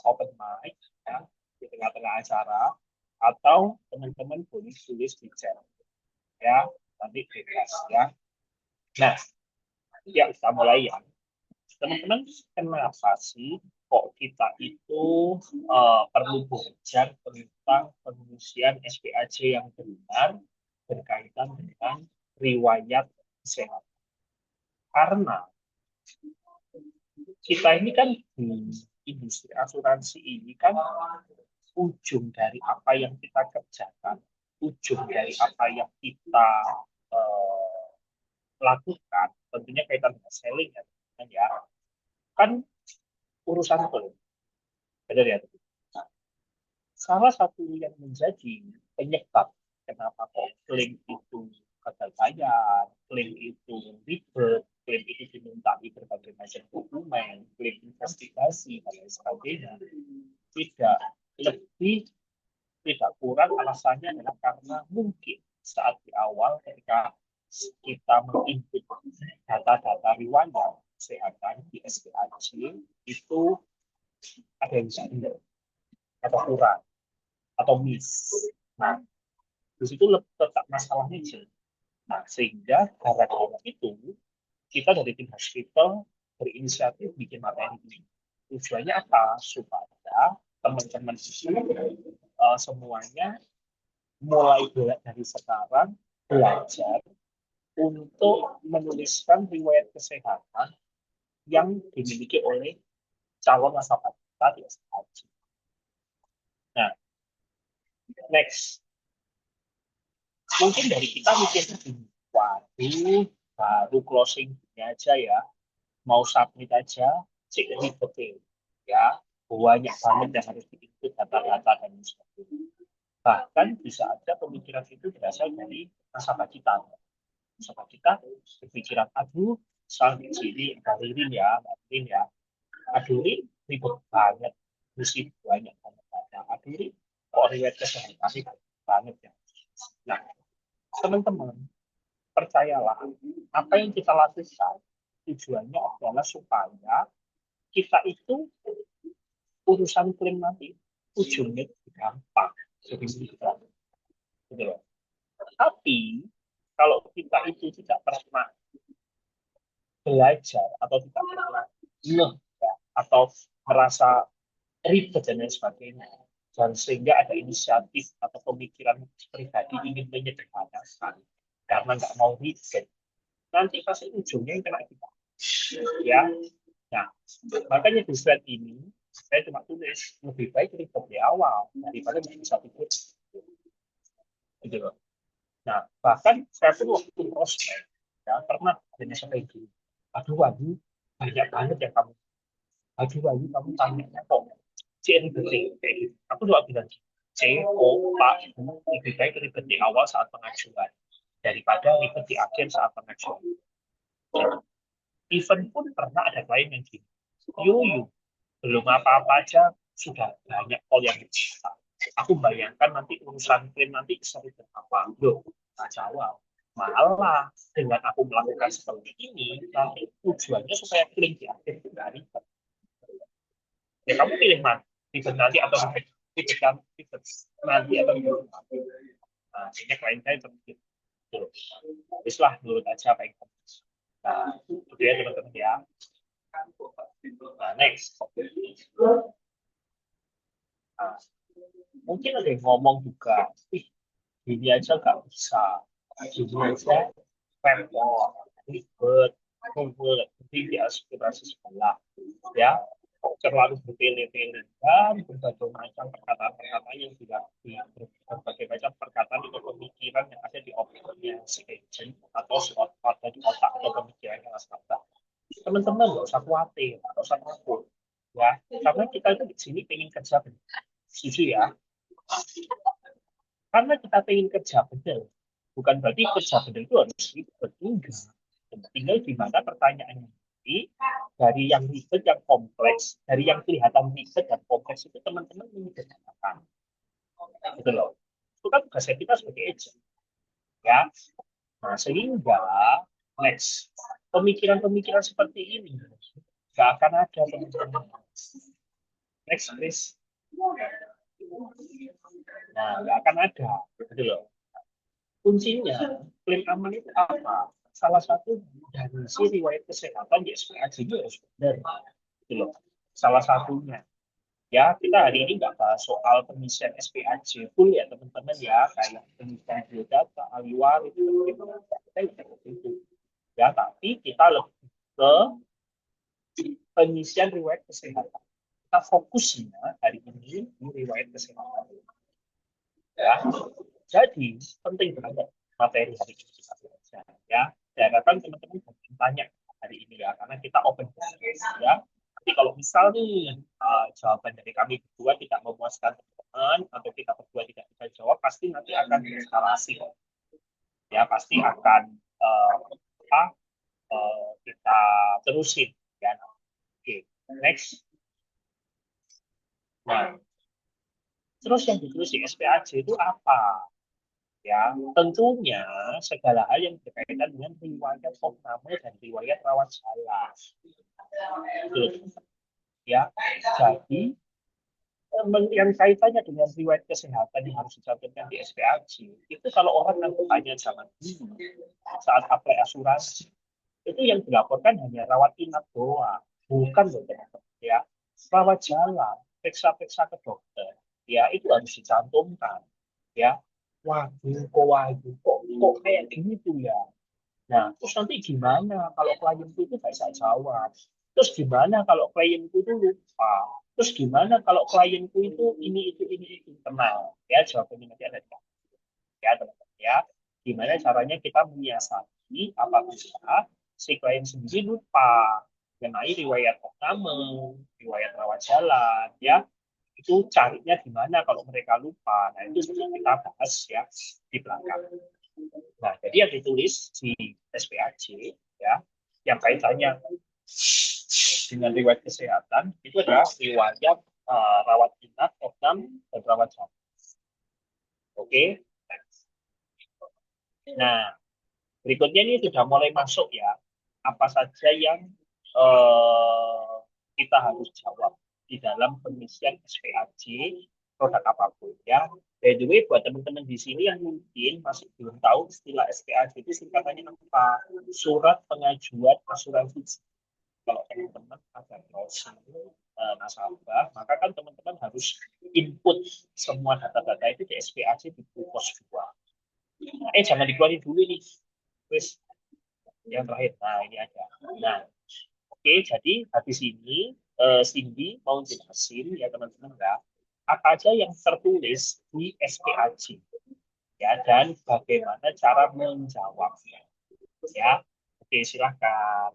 open mic ya, di tengah-tengah acara, atau teman-teman tulis di chat ya, nanti bebas ya. Nah, ya kita mulai ya. Teman-teman, kenapa sih kok kita itu perlu belajar tentang pengisian SPAJ yang benar berkaitan dengan riwayat kesehatan? Karena kita ini kan di industri asuransi ini kan ujung dari apa yang kita kerjakan, ujung dari apa yang kita eh, lakukan, tentunya kaitan dengan selling ya, kan urusan klaim, benar ya. Nah, salah satu yang menjadi penyebab kenapa kok klaim itu gagal bayar, klaim itu ribet, klaim itu dimintai berbagai macam dokumen, klaim investigasi dan lain sebagainya, tidak lebih tidak kurang alasannya adalah karena mungkin saat di awal ketika kita menginput data-data riwayat kesehatan di SPAJ itu ada yang salah atau kurang atau miss. Nah, di situ letak masalahnya sih. Nah, sehingga gara-gara itu kita dari tim hospital berinisiatif bikin materi ini. Tujuannya apa? Supaya teman-teman itu semuanya mulai dari sekarang belajar untuk menuliskan riwayat kesehatan yang dimiliki oleh calon nasabah kita di SPAJ. Nah, next. Mungkin dari kita mikir, waduh, baru closing ini aja ya, mau submit aja, cek ribet ya, banyak banget yang harus diinput data-data dan sebagainya. Bahkan bisa aja pemikiran itu berasal dari nasabah kita. Nasabah kita berpikiran, aduh, misal di sini dari Rin ya, aduh Rin ribet banget, mesti banyak banget data. Aduh Rin, kok riwayat kesehatan sih banget ya. Nah, teman-teman, percayalah, apa yang kita lakukan tujuannya adalah supaya kita itu urusan klaim nanti ujungnya gampang, jadi mudah, gitu loh. Tapi kalau kita itu tidak pernah belajar atau tidak pernah ngeh ya, atau merasa ribet dan lain sebagainya, dan sehingga ada inisiatif atau pemikiran pribadi ingin menyederhanakan karena nggak mau ribet, nanti pasti ujungnya yang kena kita ya. Nah, makanya di slide ini saya cuma tulis lebih baik ribet di awal daripada bisa ribet, gitu loh. Nah, bahkan saya pun waktu prospek ya pernah ada sampai gini, aduh banyak banget yang kamu, kamu tanya kok C ribet kayak gitu. Aku juga bilang C, O, Pak, lebih baik ribet di awal saat pengajuan daripada ribet di akhir saat pengajuan. Event pun pernah ada klien yang gini, yuk belum apa-apa aja sudah banyak call yang diminta. Aku bayangkan nanti urusan klaim nanti seribet apa. Loh, nggak jawab. Malah dengan aku melakukan seperti ini, nanti tujuannya supaya klaim di akhir itu nggak ribet. Ya kamu pilih mana? Ribet nanti atau ribet nanti atau ribet nanti. Nah, ini klien saya seperti itu. Teruslah nurut aja apa yang kamu. Nah, itu ya teman-teman ya. Nah, next. Nah, mungkin ada yang ngomong juga, ih, ini aja nggak bisa, ini aja repot, ribet, kumpul, di aspirasi sekolah, ya, terlalu bertele-tele dan berbagai macam perkataan-perkataan yang tidak berbagai macam perkataan atau pemikiran yang ada di otaknya si agent atau ada di otak atau pemikiran yang nasabah. Teman-teman nggak usah khawatir, nggak usah takut, ya, karena kita itu di sini pengen kerja benar. Setuju ya? Karena kita pengen kerja benar, bukan berarti kerja benar itu harus ribet, enggak. Tinggal di mana pertanyaannya nanti, dari yang ribet, yang kompleks, dari yang kelihatan ribet dan kompleks itu teman-teman menyederhanakan, gitu loh. Itu kan tugasnya kita sebagai agent, ya. Nah, sehingga next pemikiran-pemikiran seperti ini nggak akan ada, teman-teman. Next, please. Nah, nggak akan ada, gitu loh. Kuncinya, klaim aman itu apa? Salah satu dari si riwayat kesehatan di SPAJ itu harus benar, gitu loh. Salah satunya. Ya, kita hari ini nggak bahas soal pengisian SPAJ full ya teman-teman ya, kayak pengisian biodata, ahli waris, kita tidak itu. Ya, tapi kita lebih ke pengisian riwayat kesehatan. Kita fokusnya hari ini di riwayat kesehatan. Ya, jadi penting banget materi hari ini kita belajar. Ya, saya harapkan teman-teman tanya hari ini ya, karena kita open ya. Tapi kalau misal nih jawaban dari kami berdua tidak memuaskan teman-teman atau kita berdua tidak bisa jawab, pasti nanti akan eskalasi. Ya, pasti akan kita terusin. Ya, oke, next. Nah, terus yang ditulis di SPAJ itu apa? Ya, tentunya segala hal yang berkaitan dengan riwayat opname dan riwayat rawat jalan. Ya, jadi yang kaitannya dengan riwayat kesehatan yang harus dicantumkan di SPAJ itu kalau orang nantinya zaman dulu saat apply asuransi itu yang dilaporkan hanya rawat inap doang, bukan loh teman-teman ya. Rawat jalan, periksa-periksa ke dokter, ya itu harus dicantumkan ya. Waduh, kok kayak gitu ya. Nah, terus nanti gimana kalau klienku itu nggak bisa jawab? Terus gimana kalau klienku itu lupa? Terus gimana kalau klienku itu ini tenang? Ya, jawabannya nanti ada di ya, teman-teman ya. Gimana caranya kita menyiasati apabila si klien sendiri lupa mengenai riwayat opname, riwayat rawat jalan, ya. Itu carinya gimana kalau mereka lupa. Nah, itu sudah kita bahas ya di belakang. Nah, jadi yang ditulis di SPAJ ya, yang kaitannya dengan riwayat kesehatan itu adalah riwayat rawat inap, opnam, dan rawat jalan. Oke. Nah, berikutnya ini sudah mulai masuk ya. Apa saja yang kita harus jawab di dalam pengisian SPAJ produk apapun ya. By the way, buat teman-teman di sini yang mungkin masih belum tahu istilah SPAJ itu singkatannya apa? Surat Pengajuan Asuransi. Kalau teman-teman ada browsing nasabah, maka kan teman-teman harus input semua data-data itu di SPAJ di pos 2. Jangan dikeluarin dulu nih. Terus yang terakhir, nah ini ada. Nah, oke, jadi habis ini Cindy mau jelasin ya teman-teman ya, apa aja yang tertulis di SPAJ ya dan bagaimana cara menjawabnya ya. Oke, silahkan.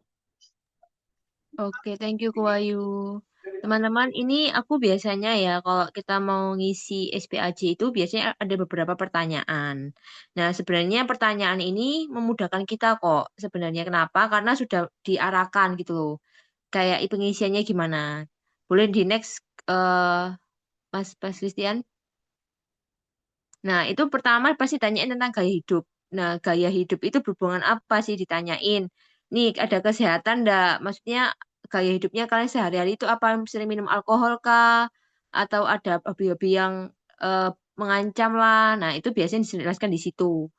Oke, thank you Ko Wahyu. Teman-teman, ini aku biasanya ya kalau kita mau ngisi SPAJ itu biasanya ada beberapa pertanyaan. Nah, sebenarnya pertanyaan ini memudahkan kita kok. Sebenarnya kenapa? Karena sudah diarahkan gitu loh. Kayak pengisiannya gimana. Boleh di next Mas Christian? Nah, itu pertama pasti tanyain tentang gaya hidup. Nah, gaya hidup itu berhubungan apa sih ditanyain? Nih, ada kesehatan enggak? Maksudnya gaya hidupnya kalian sehari-hari itu apa sering minum alkohol kah? Atau ada hobi-hobi yang eh, mengancam lah. Nah, itu biasanya dijelaskan di situ.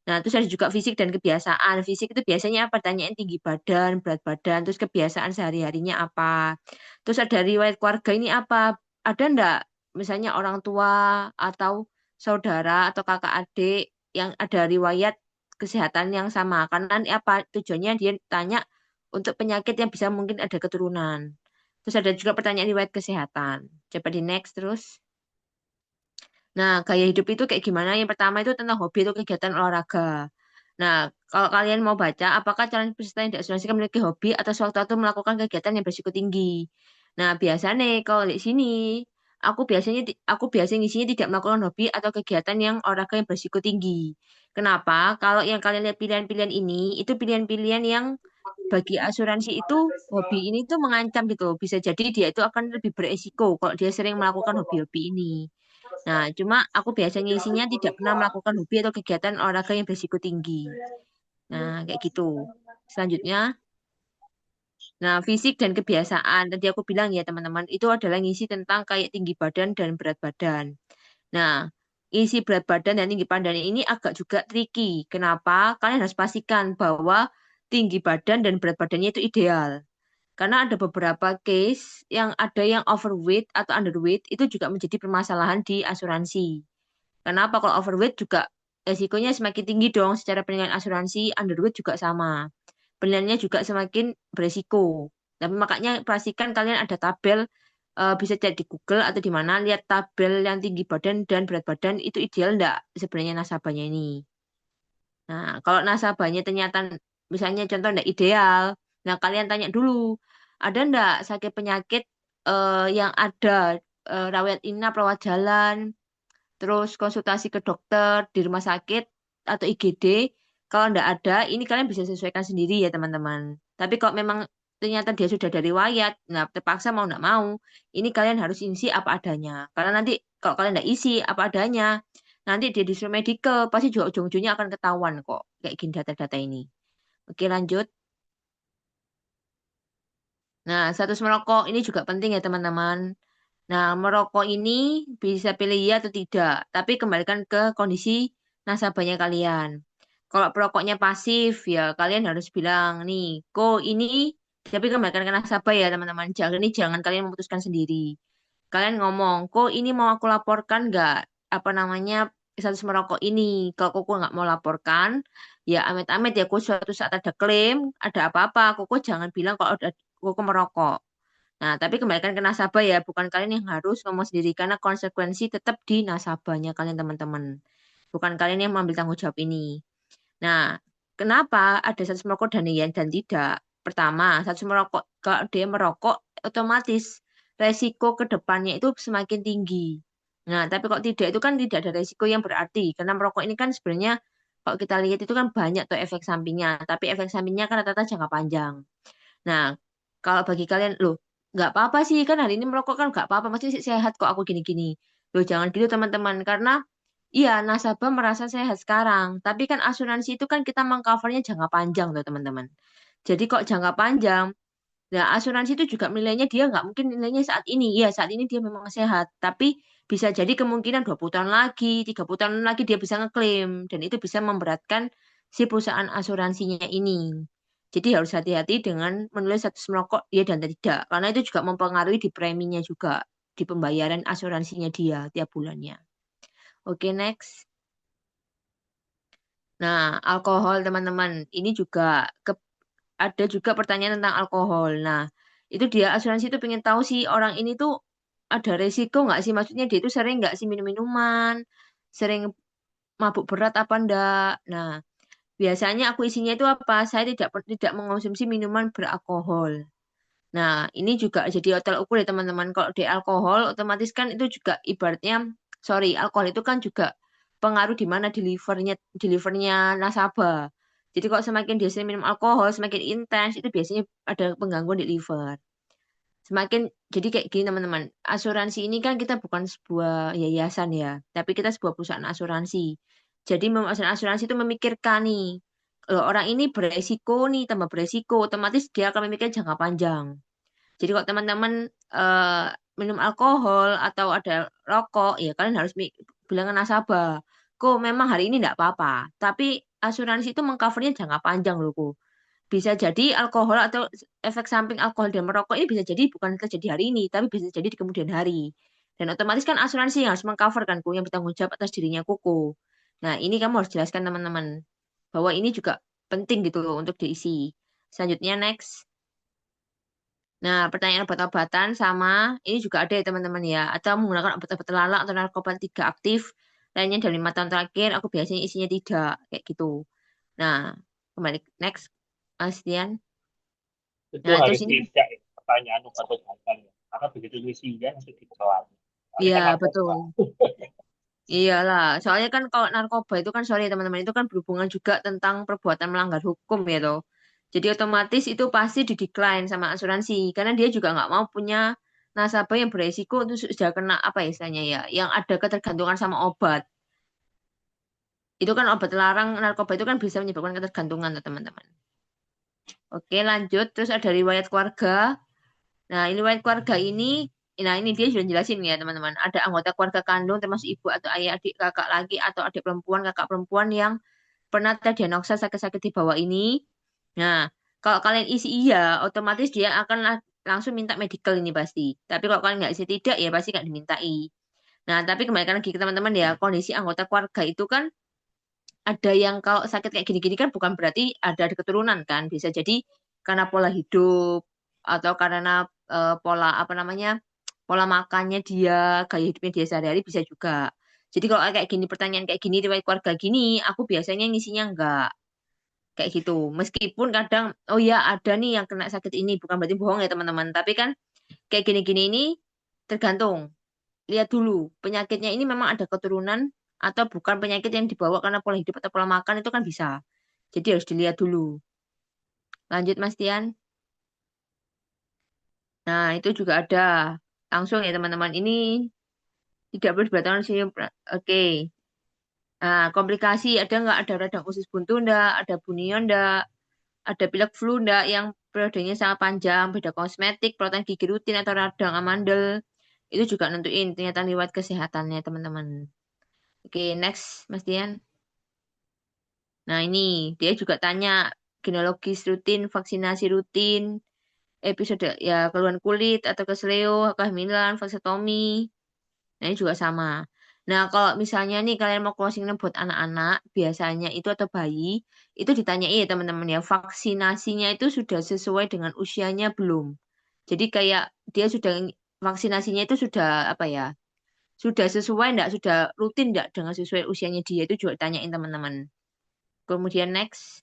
Nah, terus ada juga fisik dan kebiasaan. Fisik itu biasanya apa? Tanyain tinggi badan, berat badan, terus kebiasaan sehari-harinya apa. Terus ada riwayat keluarga ini apa? Ada enggak misalnya orang tua atau saudara atau kakak adik yang ada riwayat kesehatan yang sama? Karena apa tujuannya dia tanya untuk penyakit yang bisa mungkin ada keturunan. Terus ada juga pertanyaan riwayat kesehatan. Coba di next terus. Nah, gaya hidup itu kayak gimana? Yang pertama itu tentang hobi atau kegiatan olahraga. Nah, kalau kalian mau baca, apakah calon peserta yang diasuransikan memiliki hobi atau sewaktu-waktu melakukan kegiatan yang berisiko tinggi? Nah, biasanya kalau di sini, aku biasanya ngisinya tidak melakukan hobi atau kegiatan yang olahraga yang berisiko tinggi. Kenapa? Kalau yang kalian lihat pilihan-pilihan ini, itu pilihan-pilihan yang bagi asuransi itu hobi ini tuh mengancam gitu. Bisa jadi dia itu akan lebih beresiko kalau dia sering melakukan hobi-hobi ini. Nah, cuma aku biasanya isinya tidak pernah melakukan hobi atau kegiatan olahraga yang berisiko tinggi. Nah, kayak gitu. Selanjutnya, Nah, fisik dan kebiasaan, tadi aku bilang ya teman-teman, itu adalah ngisi tentang kayak tinggi badan dan berat badan. Nah, isi berat badan dan tinggi badan ini agak juga tricky. Kenapa? Kalian harus pastikan bahwa tinggi badan dan berat badannya itu ideal. Karena ada beberapa case yang ada yang overweight atau underweight itu juga menjadi permasalahan di asuransi. Kenapa? Kalau overweight juga resikonya semakin tinggi dong secara penilaian asuransi, underweight juga sama. Penilaiannya juga semakin beresiko. Tapi makanya pastikan kalian ada tabel, bisa cek di Google atau di mana, lihat tabel yang tinggi badan dan berat badan itu ideal enggak sebenarnya nasabahnya ini. Nah, kalau nasabahnya ternyata misalnya contoh enggak ideal, nah kalian tanya dulu, ada enggak sakit penyakit yang ada rawat inap, rawat jalan, terus konsultasi ke dokter di rumah sakit atau IGD. Kalau enggak ada, ini kalian bisa sesuaikan sendiri ya teman-teman. Tapi kalau memang ternyata dia sudah dari riwayat, nah terpaksa mau enggak mau, ini kalian harus isi apa adanya. Karena nanti kalau kalian enggak isi apa adanya, nanti dia disuruh medical, pasti juga ujung-ujungnya akan ketahuan kok. Kayak gini data-data ini. Oke lanjut. Nah, status merokok ini juga penting ya teman-teman. Nah, merokok ini bisa pilih iya atau tidak, tapi kembalikan ke kondisi nasabahnya kalian. Kalau perokoknya pasif, ya kalian harus bilang, nih, kok ini, tapi kembalikan ke nasabah ya teman-teman. Jangan kalian memutuskan sendiri. Kalian ngomong, kok ini mau aku laporkan nggak? Apa namanya, status merokok ini. Kalau koko nggak mau laporkan, ya amit-amit ya, kok suatu saat ada klaim, ada apa-apa, koko jangan bilang kalau ada koko merokok. Nah, tapi kembalikan ke nasabah ya, bukan kalian yang harus ngomong sendiri karena konsekuensi tetap di nasabahnya kalian teman-teman. Bukan kalian yang mengambil tanggung jawab ini. Nah, kenapa ada status merokok dan iya dan tidak? Pertama, status merokok kalau dia merokok otomatis resiko ke depannya itu semakin tinggi. Nah, tapi kalau tidak itu kan tidak ada resiko yang berarti karena merokok ini kan sebenarnya kalau kita lihat itu kan banyak tuh efek sampingnya, tapi efek sampingnya kan rata-rata jangka panjang. Nah, kalau bagi kalian, loh, nggak apa-apa sih, kan hari ini merokok kan nggak apa-apa, masih sehat kok aku gini-gini. Loh, jangan gitu teman-teman, karena iya, nasabah merasa sehat sekarang, tapi kan asuransi itu kan kita mengcovernya jangka panjang loh teman-teman. Jadi kok jangka panjang, nah asuransi itu juga nilainya dia nggak mungkin nilainya saat ini. Iya, saat ini dia memang sehat, tapi bisa jadi kemungkinan 20 tahun lagi, 30 tahun lagi dia bisa ngeklaim, dan itu bisa memberatkan si perusahaan asuransinya ini. Jadi harus hati-hati dengan menulis status merokok ya dan tidak, karena itu juga mempengaruhi di preminya juga, di pembayaran asuransinya dia tiap bulannya. Oke, next. Nah, alkohol teman-teman, ini juga ada juga pertanyaan tentang alkohol. Nah, itu dia asuransi itu pengen tahu sih orang ini tuh ada resiko nggak sih? Maksudnya dia itu sering nggak sih minum-minuman, sering mabuk berat apa enggak? Nah, biasanya aku isinya itu apa? Saya tidak mengonsumsi minuman beralkohol. Nah, ini juga jadi hotel ukur ya teman-teman. Kalau di alkohol, otomatis kan itu juga ibaratnya, sorry, alkohol itu kan juga pengaruh di mana delivernya nasabah. Jadi kalau semakin dia sering minum alkohol, semakin intens, itu biasanya ada penggangguan di liver. Semakin, jadi kayak gini teman-teman, asuransi ini kan kita bukan sebuah yayasan ya, tapi kita sebuah perusahaan asuransi. Jadi asuransi itu memikirkan nih, loh, orang ini beresiko nih, tambah beresiko, otomatis dia akan memikirkan jangka panjang. Jadi kalau teman-teman eh, minum alkohol atau ada rokok, ya kalian harus bilang ke nasabah, kok memang hari ini tidak apa-apa. Tapi asuransi itu mengcovernya jangka panjang loh, kok. Bisa jadi alkohol atau efek samping alkohol dan merokok ini bisa jadi bukan terjadi hari ini, tapi bisa jadi di kemudian hari. Dan otomatis kan asuransi yang harus mengcover kan, kok, yang bertanggung jawab atas dirinya Koko. Nah, ini kamu harus jelaskan teman-teman bahwa ini juga penting gitu loh untuk diisi. Selanjutnya next. Nah, pertanyaan obat-obatan sama ini juga ada ya teman-teman ya. Atau menggunakan obat-obat terlarang atau narkoba tidak aktif lainnya dalam 5 tahun terakhir, aku biasanya isinya tidak kayak gitu. Nah, kembali next, Mas Dian. Itu Nah, terus harus ini, tidak ya, pertanyaan obat-obatan ya. Karena begitu misinya nanti dikeluar. Ini iya kan narkoba. betul. Iyalah, soalnya kan kalau narkoba itu kan sorry ya, teman-teman itu kan berhubungan juga tentang perbuatan melanggar hukum ya toh. Jadi otomatis itu pasti di-decline sama asuransi karena dia juga nggak mau punya nasabah yang beresiko itu sudah kena apa ya istilahnya ya, yang ada ketergantungan sama obat. Itu kan obat terlarang narkoba itu kan bisa menyebabkan ketergantungan tuh teman-teman. Oke, lanjut. Terus ada riwayat keluarga. Nah, ini riwayat keluarga ini, nah ini dia sudah jelasin ya teman-teman. Ada anggota keluarga kandung termasuk ibu atau ayah, adik, kakak laki atau adik perempuan, kakak perempuan yang pernah terdiagnosa sakit-sakit di bawah ini. Nah, kalau kalian isi iya, otomatis dia akan langsung minta medical ini pasti. Tapi kalau kalian nggak isi tidak, ya pasti nggak dimintai. Nah, tapi kembali lagi ke teman-teman ya, kondisi anggota keluarga itu kan ada yang kalau sakit kayak gini-gini kan bukan berarti ada keturunan kan. Bisa jadi karena pola hidup atau karena pola apa namanya pola makannya dia, gaya hidupnya dia sehari-hari bisa juga. Jadi kalau kayak gini pertanyaan kayak gini riwayat keluarga gini, aku biasanya ngisinya enggak kayak gitu. Meskipun kadang oh ya ada nih yang kena sakit ini, bukan berarti bohong ya teman-teman. Tapi kan kayak gini-gini ini tergantung. Lihat dulu penyakitnya ini memang ada keturunan atau bukan penyakit yang dibawa karena pola hidup atau pola makan itu kan bisa. Jadi harus dilihat dulu. Lanjut Mas Tian. Nah, itu juga ada. Langsung ya teman-teman. Ini tidak perlu dibatalkan sih. Oke. Nah, komplikasi ada nggak? Ada radang usus buntu nggak? Ada bunion nggak? Ada pilek flu nggak yang periodenya sangat panjang? Beda kosmetik, perawatan gigi rutin atau radang amandel. Itu juga nentuin ternyata riwayat kesehatannya teman-teman. Oke, next Mas Tian. Nah, ini dia juga tanya genealogis rutin, vaksinasi rutin, episode ya keluhan kulit atau kesleo, kehamilan, vasektomi. Nah, ini juga sama. Nah, kalau misalnya nih kalian mau closing buat anak-anak, biasanya itu atau bayi, itu ditanyai ya teman-teman ya, vaksinasinya itu sudah sesuai dengan usianya belum? Jadi kayak dia sudah vaksinasinya itu sudah apa ya? Sudah sesuai enggak? Sudah rutin enggak dengan sesuai usianya dia itu juga tanyain teman-teman. Kemudian next.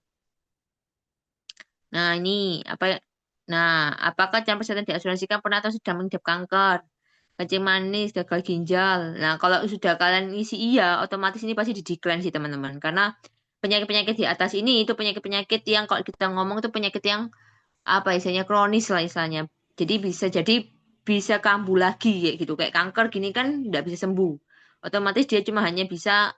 Nah, ini apa? Nah, apakah calon peserta diasuransikan pernah atau sedang mengidap kanker, kencing manis, gagal ginjal? Nah, kalau sudah kalian isi iya, otomatis ini pasti di-decline sih teman-teman. Karena penyakit-penyakit di atas ini itu penyakit-penyakit yang kalau kita ngomong itu penyakit yang apa istilahnya kronis lah istilahnya. Jadi bisa kambuh lagi kayak gitu. Kayak kanker gini kan nggak bisa sembuh. Otomatis dia cuma hanya bisa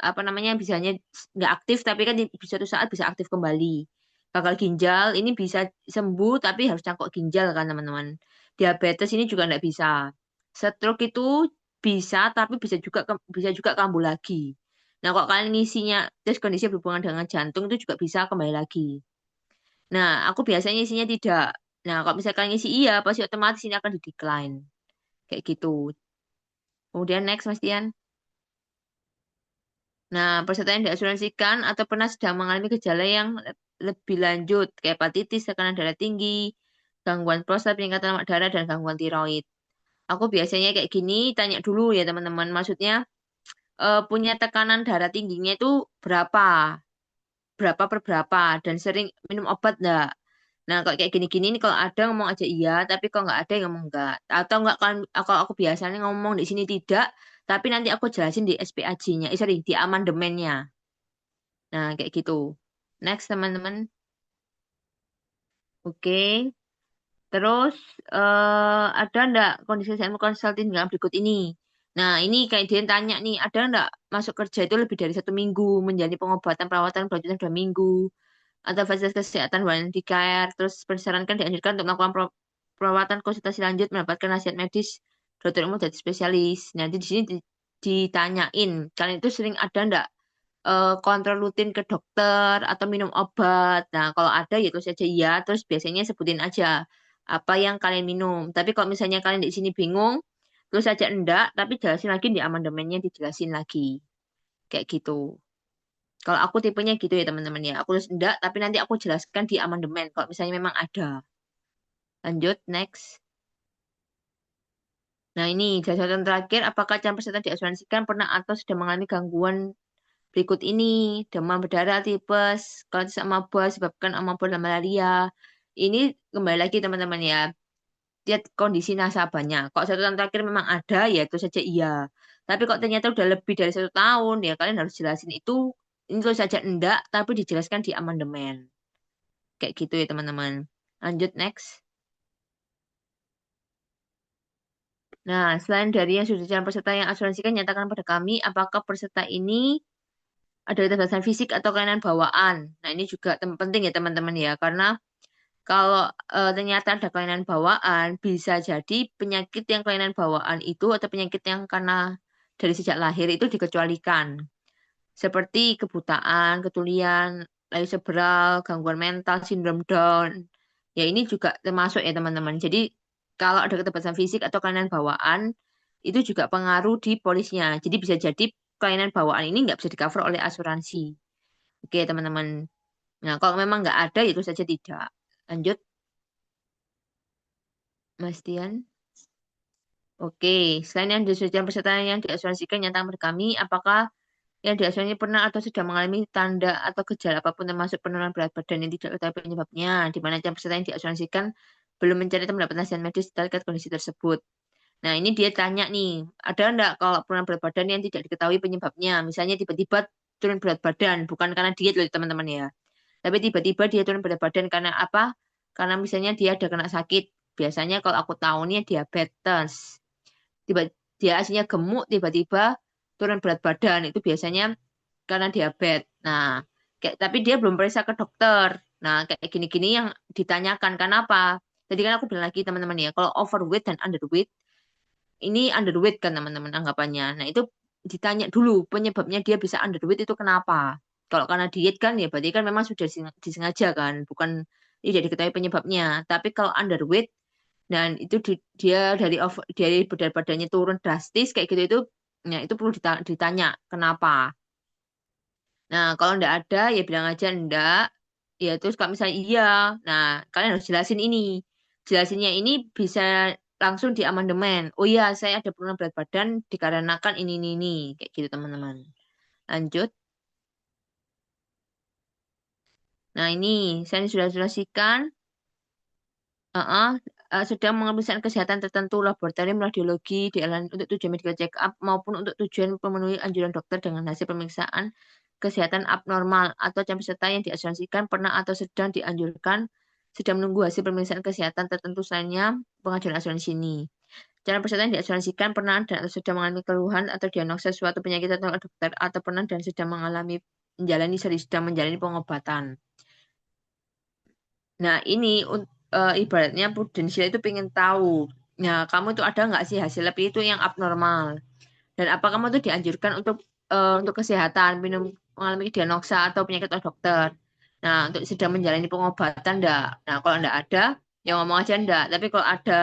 apa namanya bisa hanya nggak aktif tapi kan di suatu saat bisa aktif kembali. Gagal ginjal ini bisa sembuh tapi harus cangkok ginjal kan teman-teman. Diabetes ini juga nggak bisa. Stroke itu bisa tapi bisa juga kambuh lagi. Nah, kalau kalian ngisinya terus kondisi berhubungan dengan jantung itu juga bisa kembali lagi. Nah, aku biasanya isinya tidak. Nah, kalau misalkan kalian ngisi iya, pasti otomatis ini akan di-decline. Kayak gitu. Kemudian next, Mas Tian. Nah, peserta yang diasuransikan atau pernah sedang mengalami gejala yang lebih lanjut, kayak hepatitis, tekanan darah tinggi, gangguan prostat, peningkatan lemak darah, dan gangguan tiroid. Aku biasanya kayak gini, tanya dulu ya teman-teman. Maksudnya, punya tekanan darah tingginya itu berapa? Berapa per berapa? Dan sering minum obat enggak? Nah, kalau kayak gini-gini ini kalau ada ngomong aja iya, tapi kalau nggak ada ya ngomong enggak. Atau enggak kan kalau aku biasanya ngomong di sini tidak, tapi nanti aku jelasin di SPAJ-nya, sorry, di amandemennya. Nah, kayak gitu. Next, teman-teman. Oke. Terus, ada enggak kondisi saya konsultin dengan berikut ini? Nah, ini kayak dia tanya nih, ada enggak masuk kerja itu lebih dari 1 minggu, menjalani pengobatan, perawatan, berlanjutan 2 minggu, atau fasilitas kesehatan di care, terus disarankan dianjurkan untuk melakukan perawatan konsultasi lanjut, mendapatkan nasihat medis, dokter umum, dan spesialis. Nanti di sini ditanyain, kalian itu sering ada enggak kontrol rutin ke dokter atau minum obat. Nah, kalau ada ya terus aja iya, terus biasanya sebutin aja apa yang kalian minum. Tapi kalau misalnya kalian di sini bingung, terus aja enggak, tapi jelasin lagi di amandemennya dijelasin lagi. Kayak gitu. Kalau aku tipenya gitu ya teman-teman ya. Aku terus enggak, tapi nanti aku jelaskan di amandemen kalau misalnya memang ada. Lanjut, next. Nah, ini catatan terakhir, apakah calon peserta diasuransikan pernah atau sudah mengalami gangguan berikut ini, demam berdarah, tipes, kalau sama buah sebabkan amabel dan malaria. Ini kembali lagi teman-teman ya, lihat kondisi nasabahnya. Kalau 1 tahun terakhir memang ada, ya itu saja iya. Tapi kok ternyata udah lebih dari 1 tahun, ya kalian harus jelasin itu, ini terus saja enggak, tapi dijelaskan di amandemen. Kayak gitu ya teman-teman. Lanjut next. Nah, selain dari yang sudah calon peserta yang asuransikan, nyatakan pada kami, apakah peserta ini ada keterbatasan fisik atau kelainan bawaan. Nah, ini juga penting ya teman-teman ya, karena Kalau ternyata ada kelainan bawaan, bisa jadi penyakit yang kelainan bawaan itu atau penyakit yang karena dari sejak lahir itu dikecualikan. Seperti kebutaan, ketulian, layu cerebral, gangguan mental, sindrom Down. Ya ini juga termasuk ya teman-teman. Jadi kalau ada keterbatasan fisik atau kelainan bawaan, itu juga pengaruh di polisnya. Jadi bisa jadi kelainan bawaan ini nggak bisa di-cover oleh asuransi. Oke teman-teman. Nah kalau memang nggak ada, ya itu saja tidak. Lanjut, Mas Tian. Oke, selain yang disebutkan peserta yang diasuransikan nyata menurut kami, apakah yang diasuransi pernah atau sudah mengalami tanda atau gejala apapun termasuk penurunan berat badan yang tidak ketahui penyebabnya, di mana yang peserta yang diasuransikan belum mencari atau mendapat nasihat medis terkait kondisi tersebut. Nah, ini dia tanya nih, ada enggak kalau penurunan berat badan yang tidak diketahui penyebabnya? Misalnya tiba-tiba turun berat badan, bukan karena diet loh teman-teman ya. Tapi tiba-tiba dia turun berat badan karena apa? Karena misalnya dia ada kena sakit. Biasanya kalau aku tahu nih diabetes. Tiba dia aslinya gemuk, tiba-tiba turun berat badan. Itu biasanya karena diabetes. Nah, tapi dia belum periksa ke dokter. Nah, kayak gini-gini yang ditanyakan. Kenapa? Tadi kan aku bilang lagi teman-teman ya, kalau overweight dan underweight, ini underweight kan teman-teman anggapannya. Nah, itu ditanya dulu penyebabnya dia bisa underweight itu kenapa. Kalau karena diet kan ya berarti kan memang sudah disengaja kan, bukan tidak diketahui penyebabnya. Tapi kalau underweight dan itu dia dari berat badannya turun drastis kayak gitu itu, nah itu perlu ditanya kenapa. Nah, kalau enggak ada, ya bilang aja enggak. Ya, terus kalau misalnya iya, nah kalian harus jelasin ini. Jelasinnya ini bisa langsung di amandemen. Oh iya, saya ada penurunan berat badan dikarenakan ini. Kayak gitu, teman-teman. Lanjut. Nah, ini saya sudah jelaskan. Heeh, sedang mengambil kesehatan tertentu, laboratorium radiologi, dialami untuk tujuan medical check up maupun untuk tujuan memenuhi anjuran dokter dengan hasil pemeriksaan kesehatan abnormal atau calon peserta yang diasuransikan pernah atau sedang dianjurkan sedang menunggu hasil pemeriksaan kesehatan tertentu selainnya pengajuan asuransi ini. Calon peserta yang diasuransikan pernah dan atau sedang mengalami keluhan atau diagnosis suatu penyakit atau dokter atau pernah dan sedang sedang menjalani pengobatan. Nah, ini ibaratnya Prudensial itu pengen tahu. Nah, kamu itu ada nggak sih hasil lab itu yang abnormal? Dan apa kamu itu dianjurkan untuk kesehatan, minum mengalami diagnosa atau penyakit oleh dokter? Nah, untuk sedang menjalani pengobatan enggak? Nah, kalau enggak ada, ya ngomong aja enggak. Tapi kalau ada,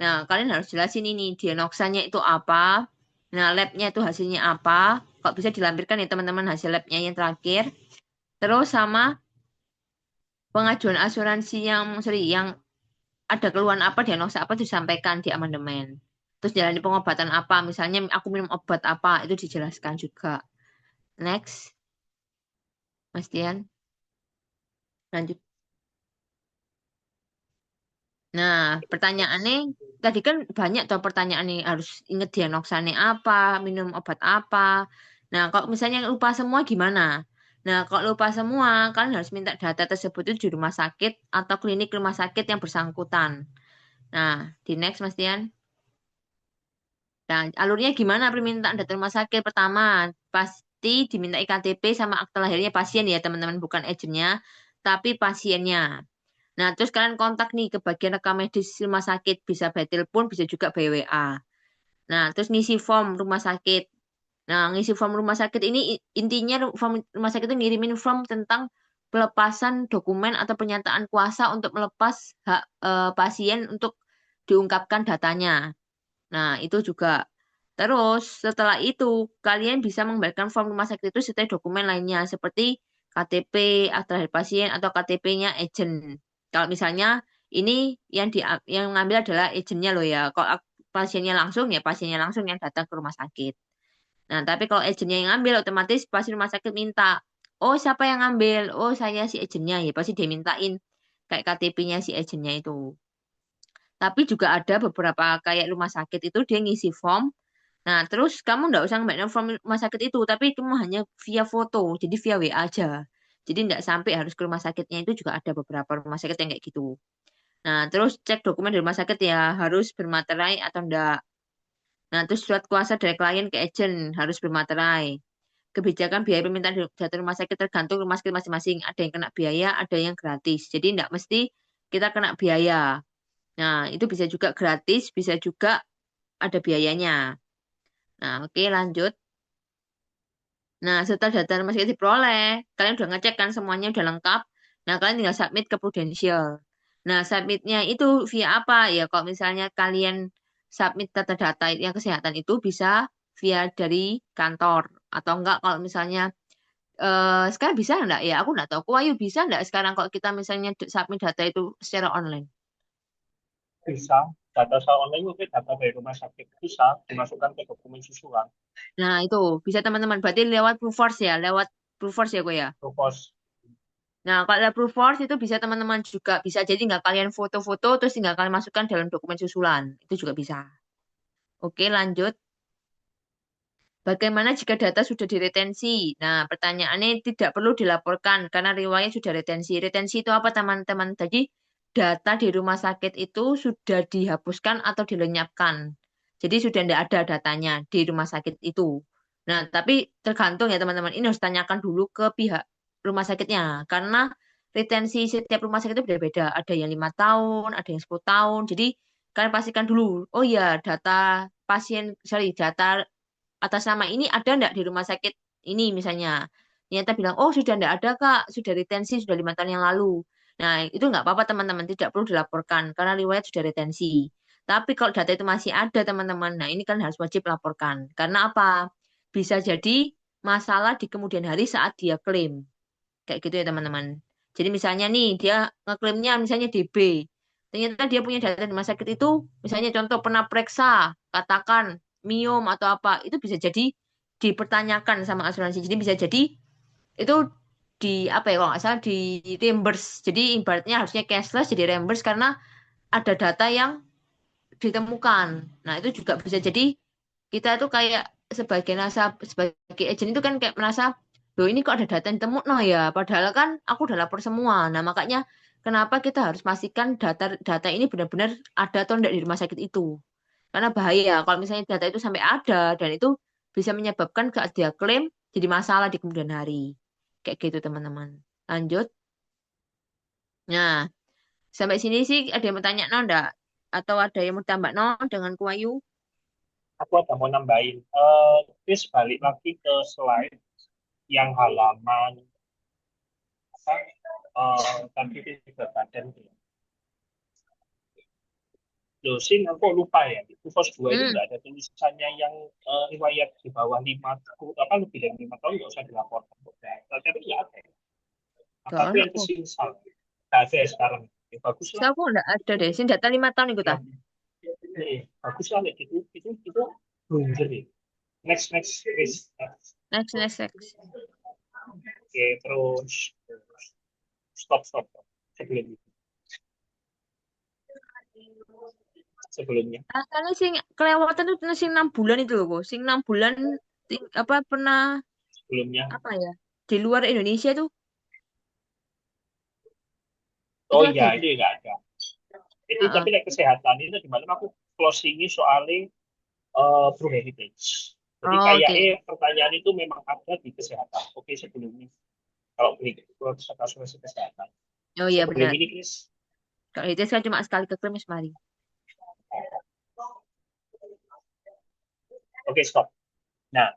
nah kalian harus jelasin ini, diagnosanya itu apa? Nah, labnya itu hasilnya apa? Kok bisa dilampirkan ya teman-teman hasil labnya yang terakhir. Terus sama pengajuan asuransi yang ada keluhan apa, diagnosa apa itu disampaikan di amandemen. Terus jalani pengobatan apa, misalnya aku minum obat apa, itu dijelaskan juga. Next, Mas Dian, lanjut. Nah, pertanyaannya tadi kan banyak tuh pertanyaan nih, harus inget diagnosanya apa, minum obat apa. Nah, kalau misalnya lupa semua gimana? Nah, kalau lupa semua, kan harus minta data tersebut itu di rumah sakit atau klinik rumah sakit yang bersangkutan. Nah, di next Mas Dian. Nah, alurnya gimana permintaan data rumah sakit? Pertama, pasti diminta KTP sama akta lahirnya pasien ya, teman-teman, bukan agennya, tapi pasiennya. Nah, terus kalian kontak nih ke bagian rekam medis rumah sakit, bisa by telepon, bisa juga by WA. Nah, terus ngisi form rumah sakit. Nah, ngisi form rumah sakit ini intinya form rumah sakit itu ngirimin form tentang pelepasan dokumen atau pernyataan kuasa untuk melepas hak pasien untuk diungkapkan datanya. Nah, itu juga. Terus, setelah itu, kalian bisa mengembalikan form rumah sakit itu serta dokumen lainnya, seperti KTP, akta lahir pasien, atau KTP-nya agent. Kalau misalnya, ini yang ngambil adalah agentnya loh ya. Kalau pasiennya langsung, ya pasiennya langsung yang datang ke rumah sakit. Nah, tapi kalau agentnya yang ngambil, otomatis pasti rumah sakit minta, oh siapa yang ngambil? Oh, saya si agentnya. Ya, pasti dia mintain kayak KTP-nya si agentnya itu. Tapi juga ada beberapa kayak rumah sakit itu dia ngisi form. Nah, terus kamu nggak usah ngambil form rumah sakit itu, tapi cuma hanya via foto, jadi via WA aja. Jadi nggak sampai harus ke rumah sakitnya itu juga ada beberapa rumah sakit yang kayak gitu. Nah, terus cek dokumen di rumah sakit ya harus bermaterai atau enggak. Nah, terus surat kuasa dari klien ke agent harus bermaterai. Kebijakan biaya permintaan data rumah sakit tergantung rumah sakit masing-masing. Ada yang kena biaya, ada yang gratis. Jadi nggak mesti kita kena biaya. Nah, itu bisa juga gratis, bisa juga ada biayanya. Nah, oke lanjut. Nah, setelah data rumah sakit diperoleh, kalian udah ngecek kan semuanya udah lengkap. Nah, kalian tinggal submit ke Prudential. Nah, submitnya itu via apa? Ya, kalau misalnya kalian submit data-data yang kesehatan itu bisa via dari kantor. Atau enggak kalau misalnya sekarang bisa enggak? Ya, aku enggak tahu. Wahyu bisa enggak sekarang kalau kita misalnya submit data itu secara online? Bisa, data saya online mungkin data dari rumah sakit bisa dimasukkan ke dokumen susulan. Nah, itu bisa teman-teman. Berarti lewat Proofforce ya, lewat Proofforce ya, gue ya. Propose. Nah, kalau ada Proofforce itu bisa teman-teman juga bisa. Jadi nggak kalian foto-foto terus tinggal kalian masukkan dalam dokumen susulan. Itu juga bisa. Oke, lanjut. Bagaimana jika data sudah diretensi? Nah, pertanyaannya tidak perlu dilaporkan karena riwayat sudah retensi. Retensi itu apa, teman-teman? Jadi, data di rumah sakit itu sudah dihapuskan atau dilenyapkan. Jadi, sudah tidak ada datanya di rumah sakit itu. Nah, tapi tergantung ya, teman-teman. Ini harus tanyakan dulu ke pihak rumah sakitnya. Karena retensi setiap rumah sakit itu beda-beda. Ada yang 5 tahun, ada yang 10 tahun. Jadi, kalian pastikan dulu. Oh iya, data pasien, sorry, data atas nama ini ada enggak di rumah sakit ini misalnya. Ternyata bilang, oh sudah enggak ada Kak, sudah retensi, sudah 5 tahun yang lalu. Nah, itu enggak apa-apa teman-teman, tidak perlu dilaporkan karena riwayat sudah retensi. Tapi kalau data itu masih ada teman-teman, nah ini kan harus wajib laporkan. Karena apa? Bisa jadi masalah di kemudian hari saat dia klaim. Kayak gitu ya teman-teman. Jadi misalnya nih, dia ngeklaimnya misalnya DB. Ternyata dia punya data di rumah sakit itu, misalnya contoh pernah periksa, katakan miom atau apa, itu bisa jadi dipertanyakan sama asuransi. Jadi bisa jadi itu di apa ya kalau nggak salah di reimburse. Jadi ibaratnya harusnya cashless jadi reimburse karena ada data yang ditemukan. Nah, itu juga bisa jadi kita tuh kayak sebagai nasabah, sebagai agent itu kan kayak merasa, loh ini kok ada data yang ditemu, no ya, padahal kan aku udah lapor semua. Nah, makanya kenapa kita harus pastikan data ini benar-benar ada atau enggak di rumah sakit itu. Karena bahaya kalau misalnya data itu sampai ada dan itu bisa menyebabkan saat dia klaim jadi masalah di kemudian hari. Kayak gitu, teman-teman. Lanjut. Nah, sampai sini sih ada yang mau tanya, no, enggak? Atau ada yang mau tambah, no, dengan Kuayu? Aku ada mau nambahin. Terus balik lagi ke slide yang halaman apa? Tadi itu juga badan tuh. Loh, sih aku lupa ya. Itu pos 2 itu Hmm, nggak ada tulisannya yang riwayat di bawah 5 tahun, apa lebih dari 5 tahun nggak usah dilaporkan. Tapi nggak ada. gak Apa tuh ono yang kok. kesingsal? Nggak ada ya sekarang. Ya, bagus So, lah. aku enggak ada deh. Sini data 5 tahun ikut Ya, ah. bagus lah kayak gitu. Itu blunder ya. Next, next, please. Next, next, next. Oke, terus stop, stop. Sebelum itu. Sebelumnya. Rasanya sing kelewatan itu sing 6 bulan itu loh, kok. Sing 6 bulan apa pernah Sebelumnya. apa ya? Di luar Indonesia tuh itu Oh lagi. iya, ini nggak ada. Itu Heeh. tapi like kesehatan itu di mana aku closing soalnya True Heritage. Jadi Oh, kayak oke. pertanyaan itu memang ada di kesehatan. Oke, sebelumnya kalau beli asuransi kesehatan. Oh iya Sebelum benar. ini, Chris. Kalau itu kan cuma sekali ke klimis mari. Oke, stop. Nah,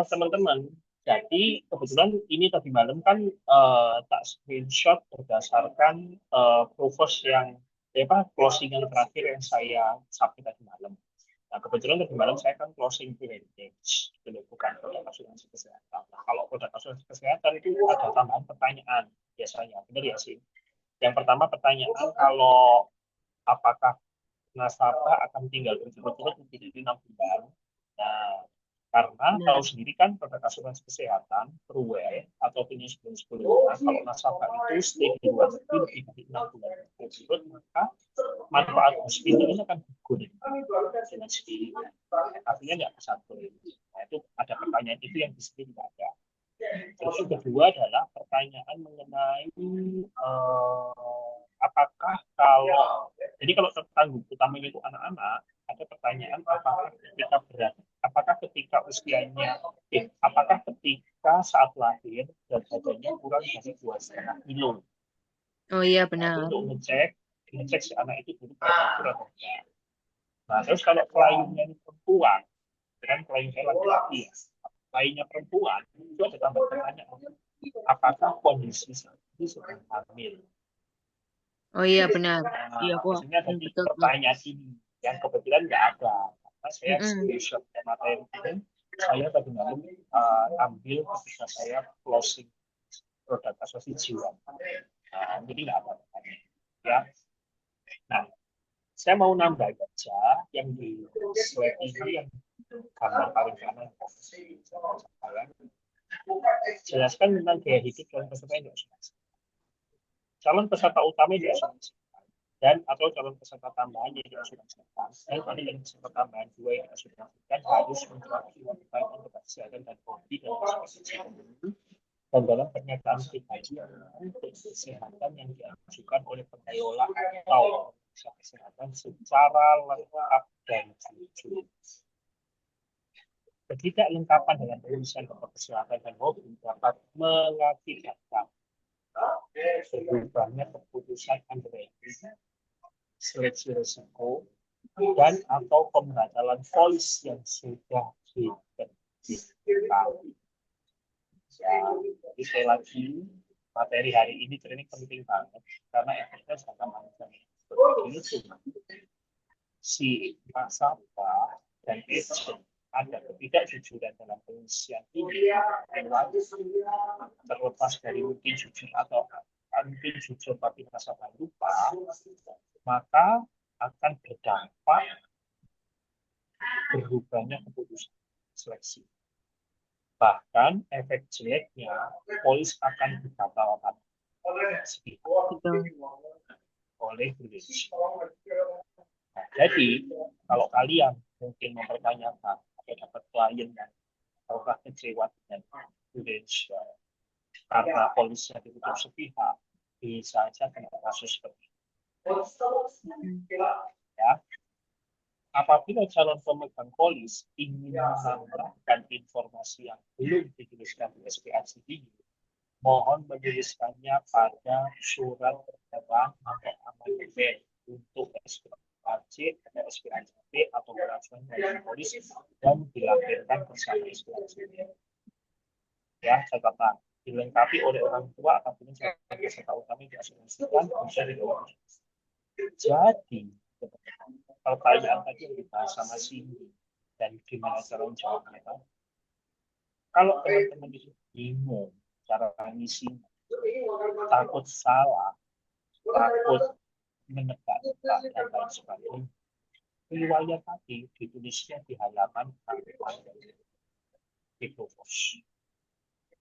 teman-teman, jadi kebetulan ini tadi malam kan tak screenshot berdasarkan Provos yang apa closing yang terakhir yang saya submit tadi malam. Nah, kebetulan tadi malam saya kan closing to heritage, gitu, bukan produk asuransi kesehatan. Nah, kalau produk asuransi kesehatan itu ada tambahan pertanyaan biasanya, benar ya sih? Yang pertama pertanyaan kalau apakah nasabah akan tinggal berturut-turut lebih dari 6 bulan. Nah, karena tahu Benar. sendiri kan produk asuransi kesehatan, Pruwe, atau punya sebelum-sebelumnya, kalau nasabah itu stay di luar negeri lebih dari 6 bulan berturut, maka manfaat hospital ini akan gugur dengan sendirinya. Artinya nggak kesatu. Nah, itu ada pertanyaan itu yang di sini tidak ada. Terus yang kedua adalah pertanyaan mengenai apakah kalau jadi kalau tertanggung utamanya itu anak-anak ada pertanyaan apakah ketika usianya apakah ketika saat lahir berat badannya kurang dari 2,5 kilo Oh iya Nah, itu benar. untuk ngecek si anak itu dulu prematur atau enggak. Nah, terus kalau kliennya ini perempuan, kan klien saya laki-laki ya, kliennya perempuan, itu ada tambah pertanyaan, apakah kondisi saat ini sedang hamil? Oh iya benar. Iya Nah, aku. di sini ada Betul tuh. pertanyaan ini yang kebetulan nggak ada. Karena saya Mm-mm. screenshot materi ini, saya tadi malam ambil ketika saya closing produk asuransi jiwa. Nah, jadi nggak ada pertanyaan. Ya. Nah, saya mau nambah aja yang di slide ini yang gambar paling kanan. Jelaskan tentang gaya hidup calon peserta yang diasuransi. Calon peserta utama yang diasuransi dan atau calon peserta tambahan yang diasuransikan dan pada yang peserta tambahan dua yang diasuransikan harus menjalani untuk kesehatan dan hobi dan sebagainya. Dan dalam pernyataan pribadi untuk kesehatan yang diajukan oleh pengelola atau kesehatan secara lengkap dan jujur. Ketidaklengkapan dalam penulisan dokter kesehatan dan hobi dapat mengakibatkan berubahnya keputusan underwriting, seleksi risiko, dan atau pembatalan polis yang sudah diterbitkan. Ya, jadi sekali lagi materi hari ini training penting banget karena efeknya sangat panjang. Ini cuma si nasabah dan agent ada ketidakjujuran dalam pengisian ini terlepas dari mungkin jujur atau mungkin jujur tapi nasabah lupa, maka akan berdampak berubahnya keputusan seleksi. Bahkan efek jeleknya, polis akan dibatalkan Betul. oleh British. Nah, jadi, kalau kalian mungkin mempertanyakan atau dapat klien yang apakah kecewa dengan British karena polisnya ditutup sepihak, bisa saja kena kasus seperti itu. Mm. Ya, apabila calon pemegang polis ingin menambahkan informasi yang belum dituliskan di SPACD, mohon menuliskannya pada surat pernyataan atau amandemen untuk SPAC atau SPACP atau pengajuan dari polis dan dilampirkan bersama SPACP. Ya, catatan dilengkapi oleh orang tua apabila calon peserta utama diasuransikan bisa dibawa. Jadi, pertanyaan tadi yang dibahas sama Cindy dan gimana cara menjawabnya kan? Kalau teman-teman itu bingung cara ngisi, takut salah, takut menebak dan lain sebagainya, riwayat tadi ditulisnya di halaman di Provos.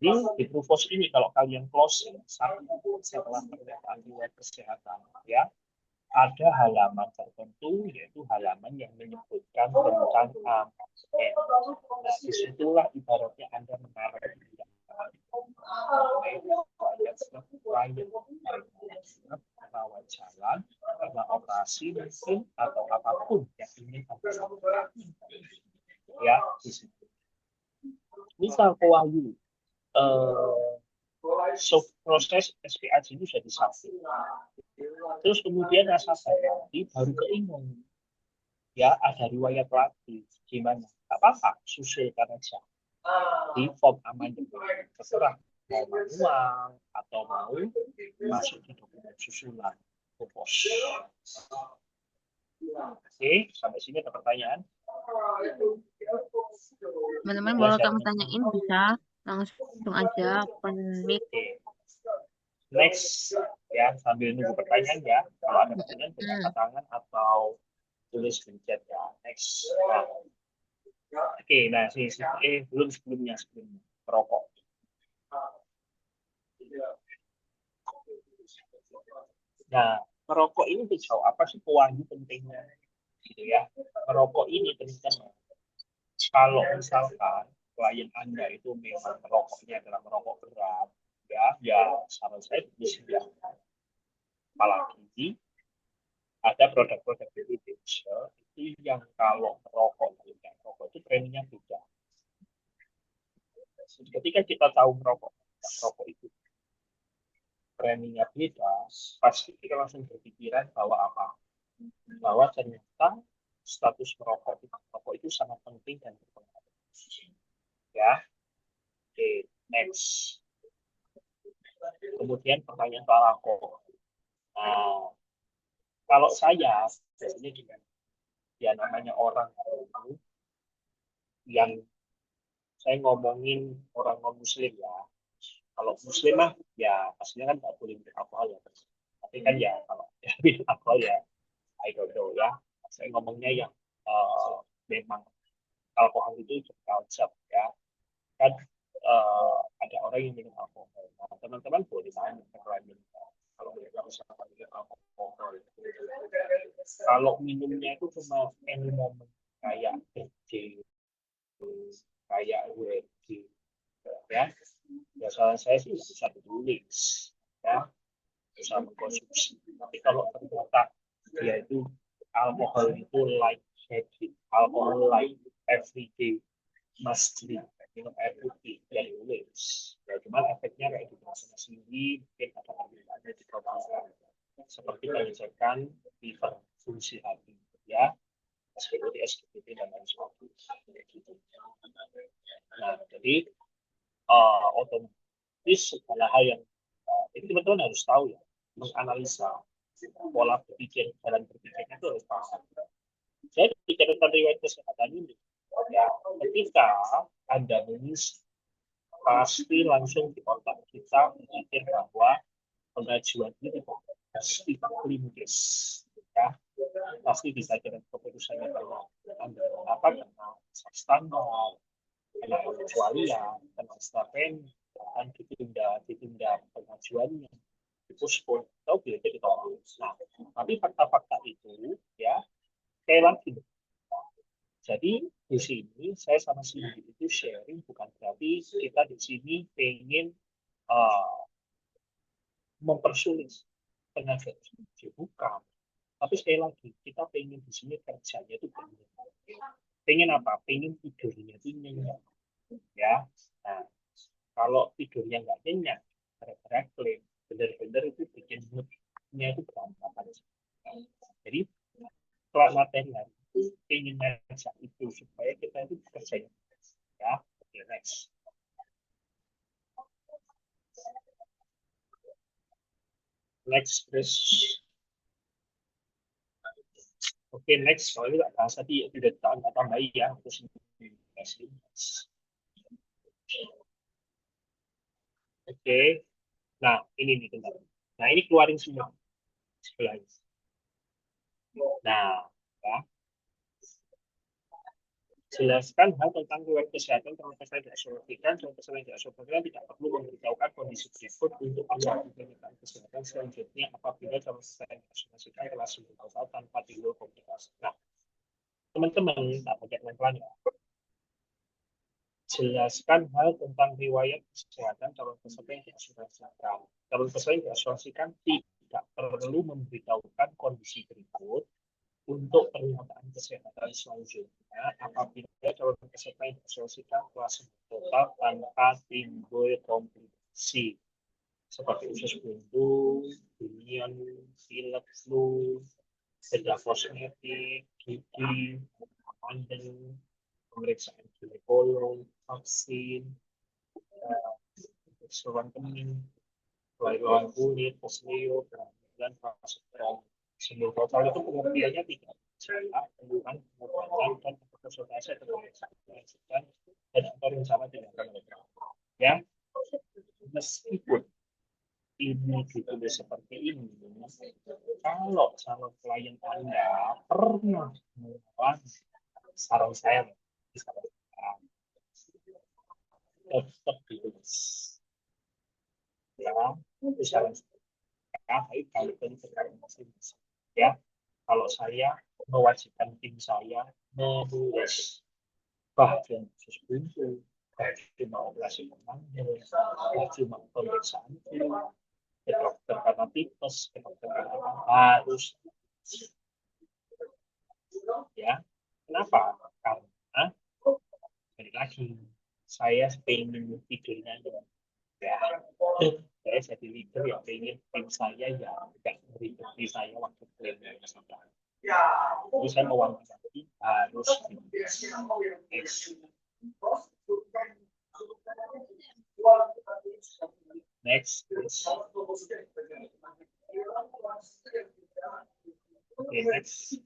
Di Provos ini kalau kalian closing setelah pernyataan riwayat kesehatan, ya ada halaman tertentu yaitu halaman yang menyebutkan tentang AMN. Nah, disitulah ibaratnya Anda mengarah rawat jalan karena operasi mungkin atau apapun yang ingin Anda lakukan. Ya, di situ. Misal Wahyu, proses SPAC ini sudah disabit. Terus kemudian nasabah tadi baru keinginan, ya ada riwayat lagi gimana? Apa-apa, susulkan aja di form amandemen, terserah mau manual atau mau masuk ke dokumen susulan pos. Oke, sampai sini ada pertanyaan? Teman-teman Ya, boleh saya kamu tanyain bisa langsung aja open mic. Oke. Next, ya sambil nunggu pertanyaan ya. Kalau ada pertanyaan boleh angkat tangan atau tulis di chat ya. Next. Oke, nah belum sebelumnya perokok. Nah, merokok ini sejauh apa sih pewangi pentingnya? Gitu ya. Merokok ini penting. Kalau misalkan klien Anda itu memang merokoknya adalah merokok berat, ya saran saya bisa. Apalagi ada produk-produk Indonesia itu yang kalau merokok dan merokok itu preminya beda. Ketika kita tahu merokok itu programmingnya beda, pasti kita langsung berpikiran bahwa apa? Bahwa ternyata status merokok itu sangat penting dan berpengaruh. Ya, oke, next. Kemudian pertanyaan soal alkohol. Nah, kalau saya biasanya gimana? Ya namanya orang yang saya ngomongin orang non muslim ya. Kalau muslim mah ya pastinya kan nggak boleh minum alkohol ya. Tapi kan ya kalau ya minum alkohol ya I don't know ya. Saya ngomongnya yang memang alkohol itu culture ya. Kan ada orang yang minum alkohol. Nah, teman-teman boleh tanya kalau mereka misalkan minum alkohol. Kalau minumnya itu cuma any moment kayak birthday, kayak wedding, ya. Ya soal saya sih nggak bisa ditulis, ya, bisa mengkonsumsi. Tapi kalau ternyata dia itu alkohol itu like habit, alkohol like everyday must drink, minum air putih, ya tulis. Ya cuma efeknya kayak gitu sendiri, mungkin ada perbedaannya di proposal. Seperti pengecekan liver fungsi hati, ya. SPOT, SPPT, dan lain sebagainya. Nah, jadi otomatis segala hal yang ini teman-teman harus tahu ya, menganalisa pola berpikir, jalan berpikirnya itu harus paham. Jadi catatan riwayat kesehatan ini, ya, ketika Anda menulis, pasti langsung di otak kita berpikir bahwa pengajuan ini pasti klinis, ya, pasti bisa jadi keputusannya kalau Anda apa karena standar, karena pengecualian, karena statement, dan ditunda pengajuannya, dipospon atau bila ditolak. Nah, tapi fakta-fakta itu ya sekali lagi. Jadi di sini saya sama Cindy itu sharing bukan berarti kita di sini pengen uh, mempersulit tenaga kerja, bukan. Tapi sekali lagi kita pengen di sini kerjanya itu pengen apa? Pengen tidurnya itu nyenyak, ya. Nah, kalau tidurnya nggak nyenyak, gara-gara klaim, benar-benar itu bikin moodnya itu berantakan. Jadi kelas materi itu ingin ngajak itu supaya kita itu kerjanya, ya. Oke, next. Next, Chris. Oke, next. Kalau ini nggak bahas tadi, udah tambah ya. Terus oke. Nah, ini nih, bentar. Nah, ini keluarin semua sebelah ini. Nah, ya. Jelaskan hal tentang riwayat kesehatan terhadap yang diasumsikan dan kesalahan yang diasumsikan tidak perlu memberitahukan kondisi berikut untuk melakukan penyertaan kesehatan selanjutnya apabila calon peserta yang diasumsikan telah sembuh total tanpa timbul komplikasi. Nah, teman-teman, tak pakai pelan ya. Jelaskan hal tentang riwayat kesehatan calon peserta yang diasumsikan. Calon peserta yang diasumsikan tidak perlu memberitahukan kondisi berikut untuk pernyataan kesehatan selanjutnya apabila calon peserta yang diasumsikan telah sembuh total tanpa timbul komplikasi seperti usus buntu, bunian, pilek, flu, bedah kosmetik, gigi, kandung, pemeriksaan ginekolog, vaksin, keseluruhan kening, kelainan kulit, posleyo, dan fase sembuh total itu pengertiannya tidak salah, keluhan, pengobatan, dan konsultasi atau pemeriksaan dan atau rencana tindakan mereka. Ya, meskipun ini ditulis seperti ini, kalau calon klien Anda pernah mengalami saran saya, tetap ditulis. Ya, itu saran saya. Kalau masing-masing. Ya, kalau saya mewajibkan tim saya menulis bagian khusus buntu, cuma operasi pemanggil, cuma pemeriksaan flu, ke dokter karena tipes, ke dokter karena harus, ya. Kenapa? Karena balik lagi saya pengen tidurnya ya. saya jadi leader ya pengen tim saya ya tidak meribeti saya waktu klaim nasabah. Terus saya mewanti harus next. Oke, next.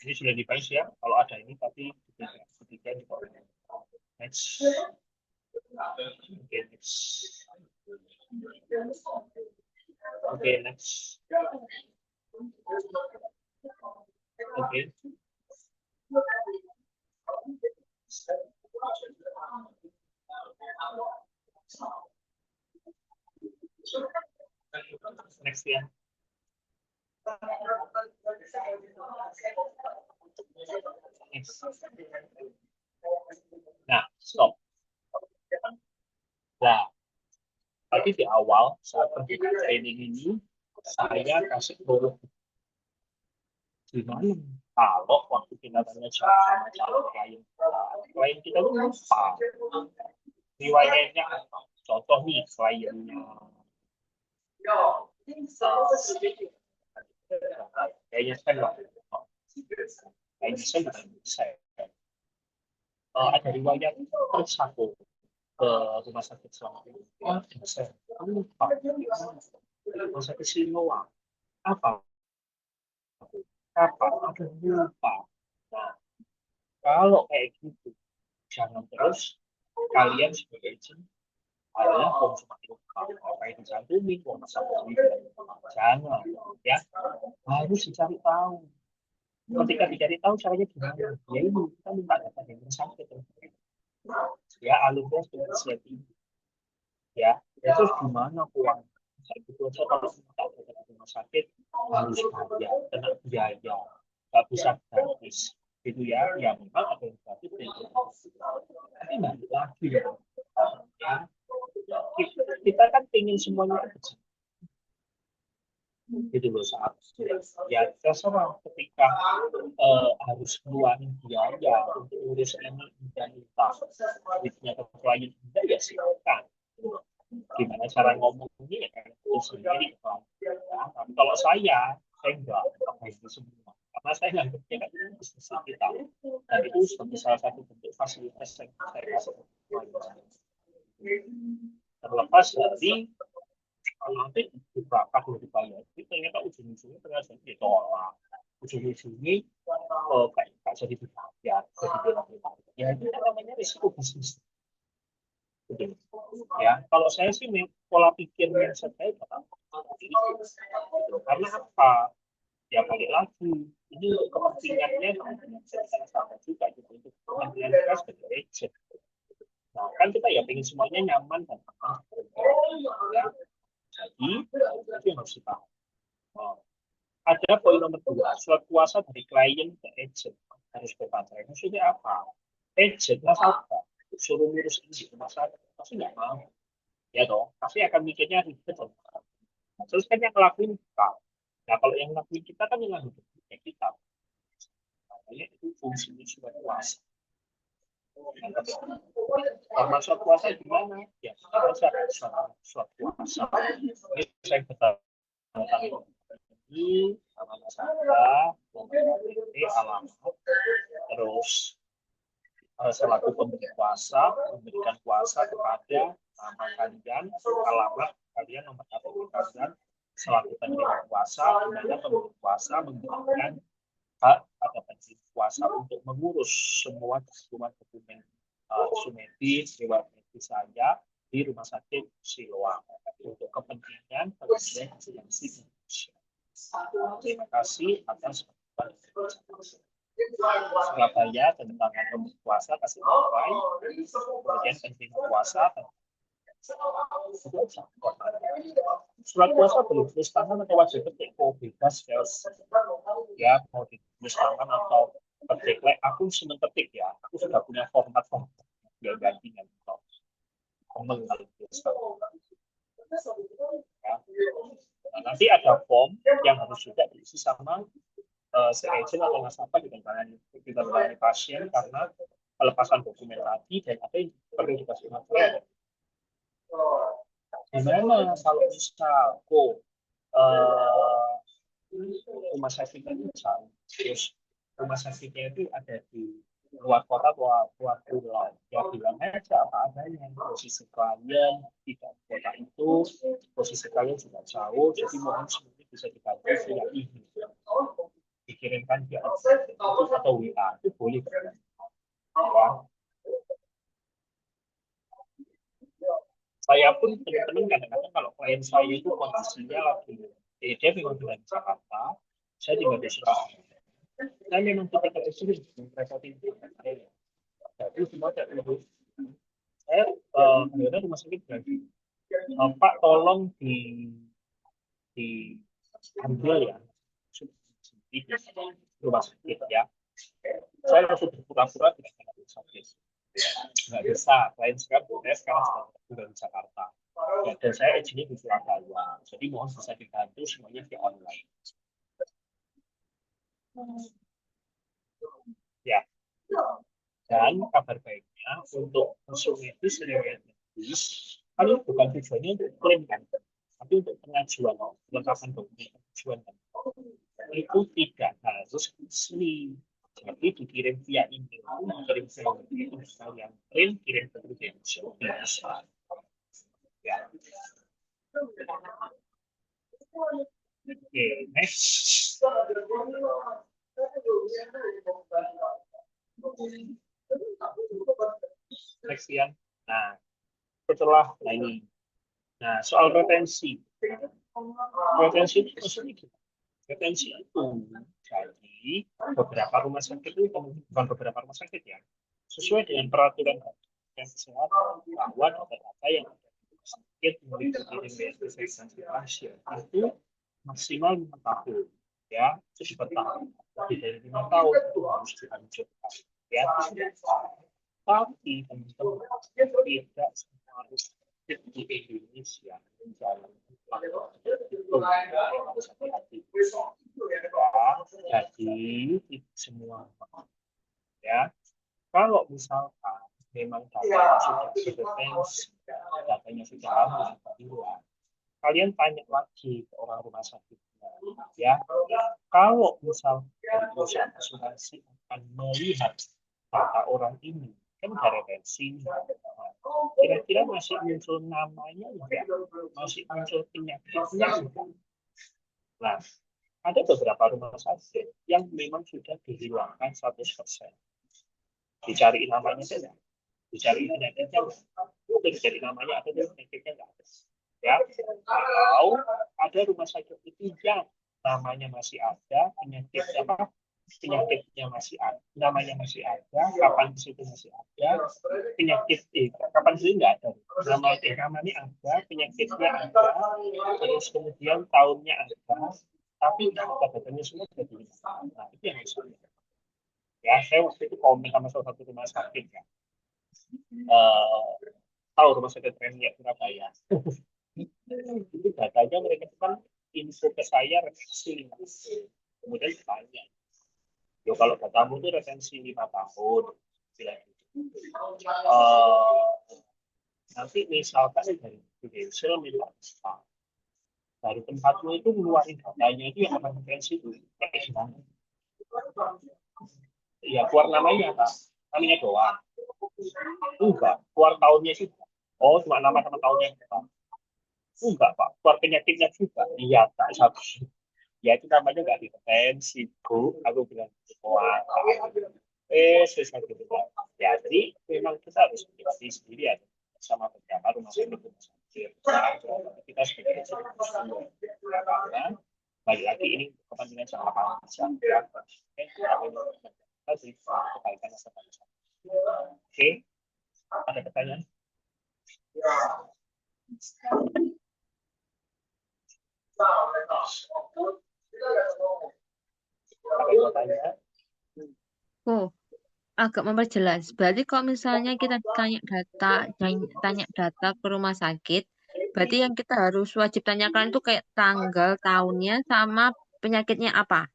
Ini sudah dibahas ya. Kalau ada ini tapi ketiga di bawah. Next. Oke, next. Oke, next. Oke. Next ya. Next. Nah, stop. Nah, tadi di awal saat pendidikan training ini saya kasih tahu gimana kalau waktu kita tanya sama calon klien kita tuh lupa riwayatnya apa. Contoh nih kliennya kayaknya saya bukan saya ada riwayat terus aku ke rumah sakit selama ini. Oh, saya lupa. Rumah sakit Siloam. Apa? Ada lupa. Nah, kalau kayak gitu, jangan terus kalian sebagai agent adalah konsumen lupa. Apa yang dicantumin, jangan, ya. Harus dicari tahu. Ketika dicari tahu caranya gimana, ya ini kita minta data yang sakit. Ya, alurnya seperti ini. Ya, terus gimana uang? Itu aja kalau minta data di rumah sakit harus bayar, kena biaya, nggak bisa gratis. Gitu ya, ya memang ada yang gratis dan tapi balik lagi ya. Kita kan ingin semuanya kecil. Gitu loh saat ya terserah ketika harus keluarin biaya untuk urus ini dan itu duitnya ke klien enggak ya silakan gimana cara ngomongnya ya kan itu sendiri kan tapi kalau saya enggak pakai itu semua karena saya nganggapnya kan itu bisnis kita dan itu sebagai salah satu bentuk fasilitas yang saya kasih terlepas dari nanti berapa kalau dibayar itu ternyata ujung-ujungnya ternyata ditolak ujung-ujungnya kayak jadi dibayar jadi bilang ya itu namanya risiko bisnis gitu. Ya kalau saya sih pola pikir mindset saya karena apa ya balik lagi ini kepentingannya sama juga gitu untuk kepentingan kita sebagai agent. Nah kan kita ya pengen semuanya nyaman dan aman ya. Jadi itu yang harus kita ada poin nomor 2 surat kuasa dari klien ke agent harus berbagai maksudnya apa agent nasabah suruh ngurus ini di rumah sakit pasti nggak mau ya dong pasti akan mikirnya ribet dong terus kan yang ngelakuin kita nah kalau yang ngelakuin kita kan yang ngelakuin kita makanya itu fungsi surat kuasa normal surat kuasa gimana ya kita surat kuasa ini saya ketahui ini nama nasabah, alamat, terus selaku pemberi kuasa, memberikan kuasa kepada nama kalian, alamat kalian, nomor KTP kalian, selaku penerima kuasa, di mana pemberi kuasa memberikan hak pada penerima kuasa untuk mengurus semua dokumen medis, riwayat medis saya di rumah sakit Siloam untuk kepentingan pengujian vaksinasi Indonesia. Terima kasih atas Surabaya tentang pemberi kuasa kasih nilai kemudian penerima kuasa surat kuasa belum tulis tangan atau wajib ketik bebas ya mau ditulis tangan atau ketik aku seneng ketik ya aku sudah punya format ya gantinya nah, nanti ada form yang harus juga diisi sama agent atau nasabah ditangani pasien karena pelepasan dokumen tadi dan apa yang perlu dikasih material Gimana kalau misal kok eh, rumah sakitnya itu jauh, terus rumah sakitnya itu ada di luar kota atau luar pulau, ya bilang aja apa adanya. Posisi klien tidak di kota itu, posisi klien juga jauh, jadi mohon semuanya bisa dibantu via ini, dikirimkan via atau WA itu boleh ya. Saya pun teman-teman kadang-kadang kalau klien saya itu kondisinya lagi dia memang tinggal di Jakarta, saya tinggal di Surabaya. Saya memang ketika itu merepotin saya. Jadi semua tidak urus. Saya akhirnya rumah sakit lagi. Pak tolong diambil ya di rumah sakit ya. Saya langsung berpura-pura tidak kena rumah sakit. Nggak bisa. Klien saya sekarang sudah tinggal di Jakarta. Ya, dan saya izinnya di Surabaya. Jadi mohon bisa dibantu semuanya via online. Ya, dan kabar baiknya untuk musuh medis riwayat medis, kan ini bukan tujuannya untuk klaim kan, tapi untuk pengajuan, kelengkapan dokumen pengajuan kan. Itu tidak harus asli. Jadi dikirim via email, dikirim via email, misal yang print, kirim ke Prudential, bisa. Ya. Oke, next. Next ya. Nah, setelah ini. Nah, soal retensi. Retensi itu maksudnya gimana? Retensi itu jadi beberapa rumah sakit itu bukan beberapa rumah sakit ya, sesuai dengan peraturan yang kesehatan bahwa data-data yang ada di rumah sakit meliputi investigasi pasien itu maksimal 5 tahun, ya itu bertahun lebih dari 5 tahun itu harus dilanjutkan ya. Tapi teman-teman tidak semua harus di Indonesia menjalankan itu harus hati-hati ya. Jadi tidak semua ya. Kalau misalkan memang datanya sudah terdeteksi, datanya sudah aman, sudah hilang, kalian tanya lagi ke orang rumah sakitnya ya. Kalau misal dari perusahaan asuransi akan melihat data orang ini kan ada retensi, kira-kira masih muncul namanya enggak, masih muncul penyakitnya enggak. Nah, ada beberapa rumah sakit yang memang sudah dihilangkan 100%. Dicari namanya saja, dicari penyakitnya, itu dicari namanya atau penyakitnya nggak ada. Ya, atau ada rumah sakit itu yang namanya masih ada, penyakitnya apa? Penyakitnya masih ada, namanya masih ada, kapan di situ masih ada, penyakit kapan sih nggak ada, namanya ada, penyakitnya ada, terus kemudian tahunnya ada, tapi data-datanya semua sudah dihilangkan. Nah, itu yang harus ada. Ya, saya waktu itu komen sama salah satu rumah sakit ya. Eh, tahu rumah sakit Premier Surabaya. Itu datanya mereka itu kan info ke saya retensi 5 tahun. Kemudian ditanya, yo kalau datamu itu retensi 5 tahun, bilang gitu. Nanti misalkan dari Prudential minta dari tempatmu itu ngeluarin datanya itu yang akan retensi itu kayak gimana? Ya keluar namanya apa? Namanya doang. Enggak, keluar tahunnya sih. Oh, cuma nama sama tahunnya. Enggak, Pak. Keluar penyakitnya juga. Iya, tak satu. Ya, itu namanya nggak dideteksi, Bu. Aku bilang, wah, sesuatu gitu. Ya, jadi memang kita harus menjadi sendiri ya. Sama beberapa rumah sakit. Kita sebagai karena balik lagi ini kepentingan jangka panjang ya. Kita sih kebaikan nasabah. Oke, ada pertanyaan? Ada pertanyaan? Oh, agak memperjelas. Berarti kalau misalnya kita tanya data ke rumah sakit, berarti yang kita harus wajib tanyakan itu kayak tanggal, tahunnya, sama penyakitnya apa.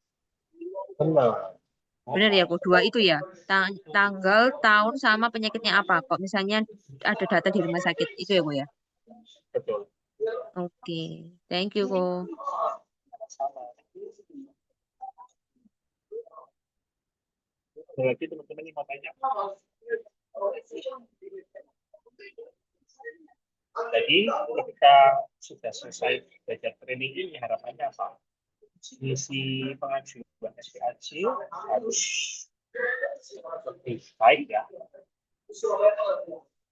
Benar. Benar ya, kok dua itu ya. Tanggal, tahun, sama penyakitnya apa. Kok misalnya ada data di rumah sakit, itu ya, Bu ya. Betul. Oke, thank you Ko. Sama. Berarti teman-teman yang mau tanya. Jadi ketika sudah selesai belajar training ini harapannya apa? Misi pengajuan SPAJ harus lebih baik ya,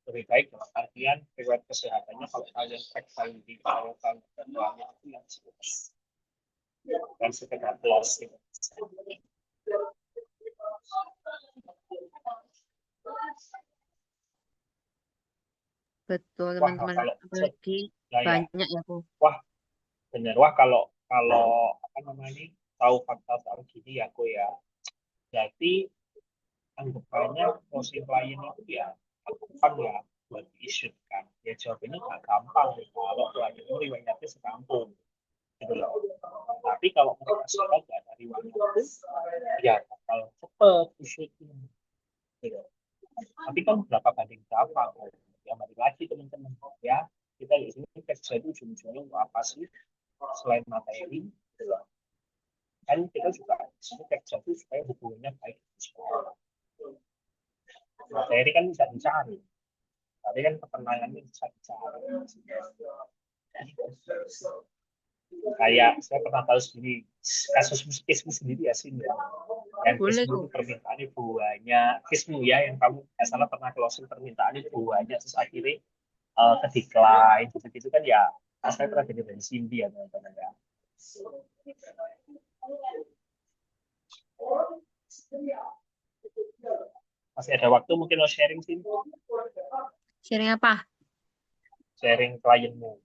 lebih baik dalam artian riwayat kesehatannya kalau kalian cek di kalau keduanya itu yang serius dan sekedar closing. Betul Wah teman-teman, kalau apalagi ya, ya. banyak ya Ko. Wah benar, wah kalau kalau apa namanya tahu fakta soal gini ya aku ya, jadi anggapannya closing klien itu ya gampang ya buat diisut kan, ya jawabannya nggak gampang kalau klien itu riwayatnya sekampung gitu loh. Tapi kalau mereka sudah nggak ada riwayat ya bakal cepet isutnya gitu. Tapi kan berapa banding berapa oh, ya balik lagi teman-teman ya, kita di sini kerja itu ujung-ujungnya apa sih selain materi gitu loh. Kan kita juga di sini kerja itu supaya hubungannya baik di sekolah. Materi kan bisa dicari, tapi kan ketenangannya bisa dicari. Kayak saya pernah tahu sendiri kasus kismu sendiri ya sih ya, yang Boleh kismu Ko. itu permintaannya banyak, kismu ya yang kamu nggak salah pernah closing permintaannya banyak terus akhirnya ke decline gitu-gitu kan ya. Saya pernah jadi dari Cindy ya teman-teman ya. Masih ada waktu mungkin lo sharing sih, Sharing apa? sharing klienmu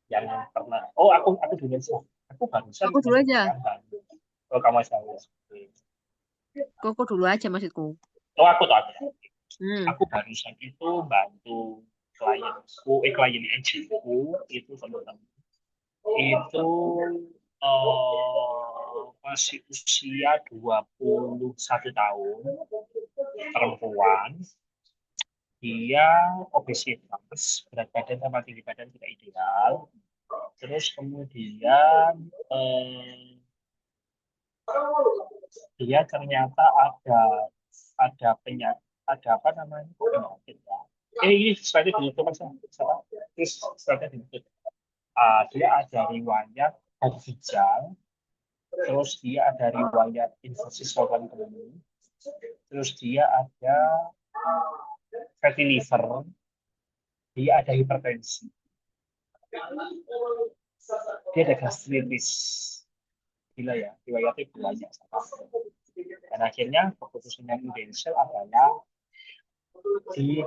yang pernah. Oh aku dulu sih, aku barusan Aku dulu aja. menemukan Bandung. Oh kamu tahu ya. Koko dulu aja maksudku. Oh aku tahu. Hmm. Aku barusan itu bantu klien agenku itu teman-teman itu masih usia 21 tahun, perempuan, dia obesitas, berat badan sama tinggi badan tidak ideal, terus kemudian eh, dia ternyata ada penyakit, ada apa namanya penyakit ya. Ini slide ditutup mas, terus slide ditutup. Dia ada riwayat ginjal, terus dia ada riwayat infeksi saluran kemih, terus dia ada fatty liver, dia ada hipertensi, dia ada gastritis, gila ya riwayatnya banyak. Dan akhirnya keputusan yang Denzel adalah di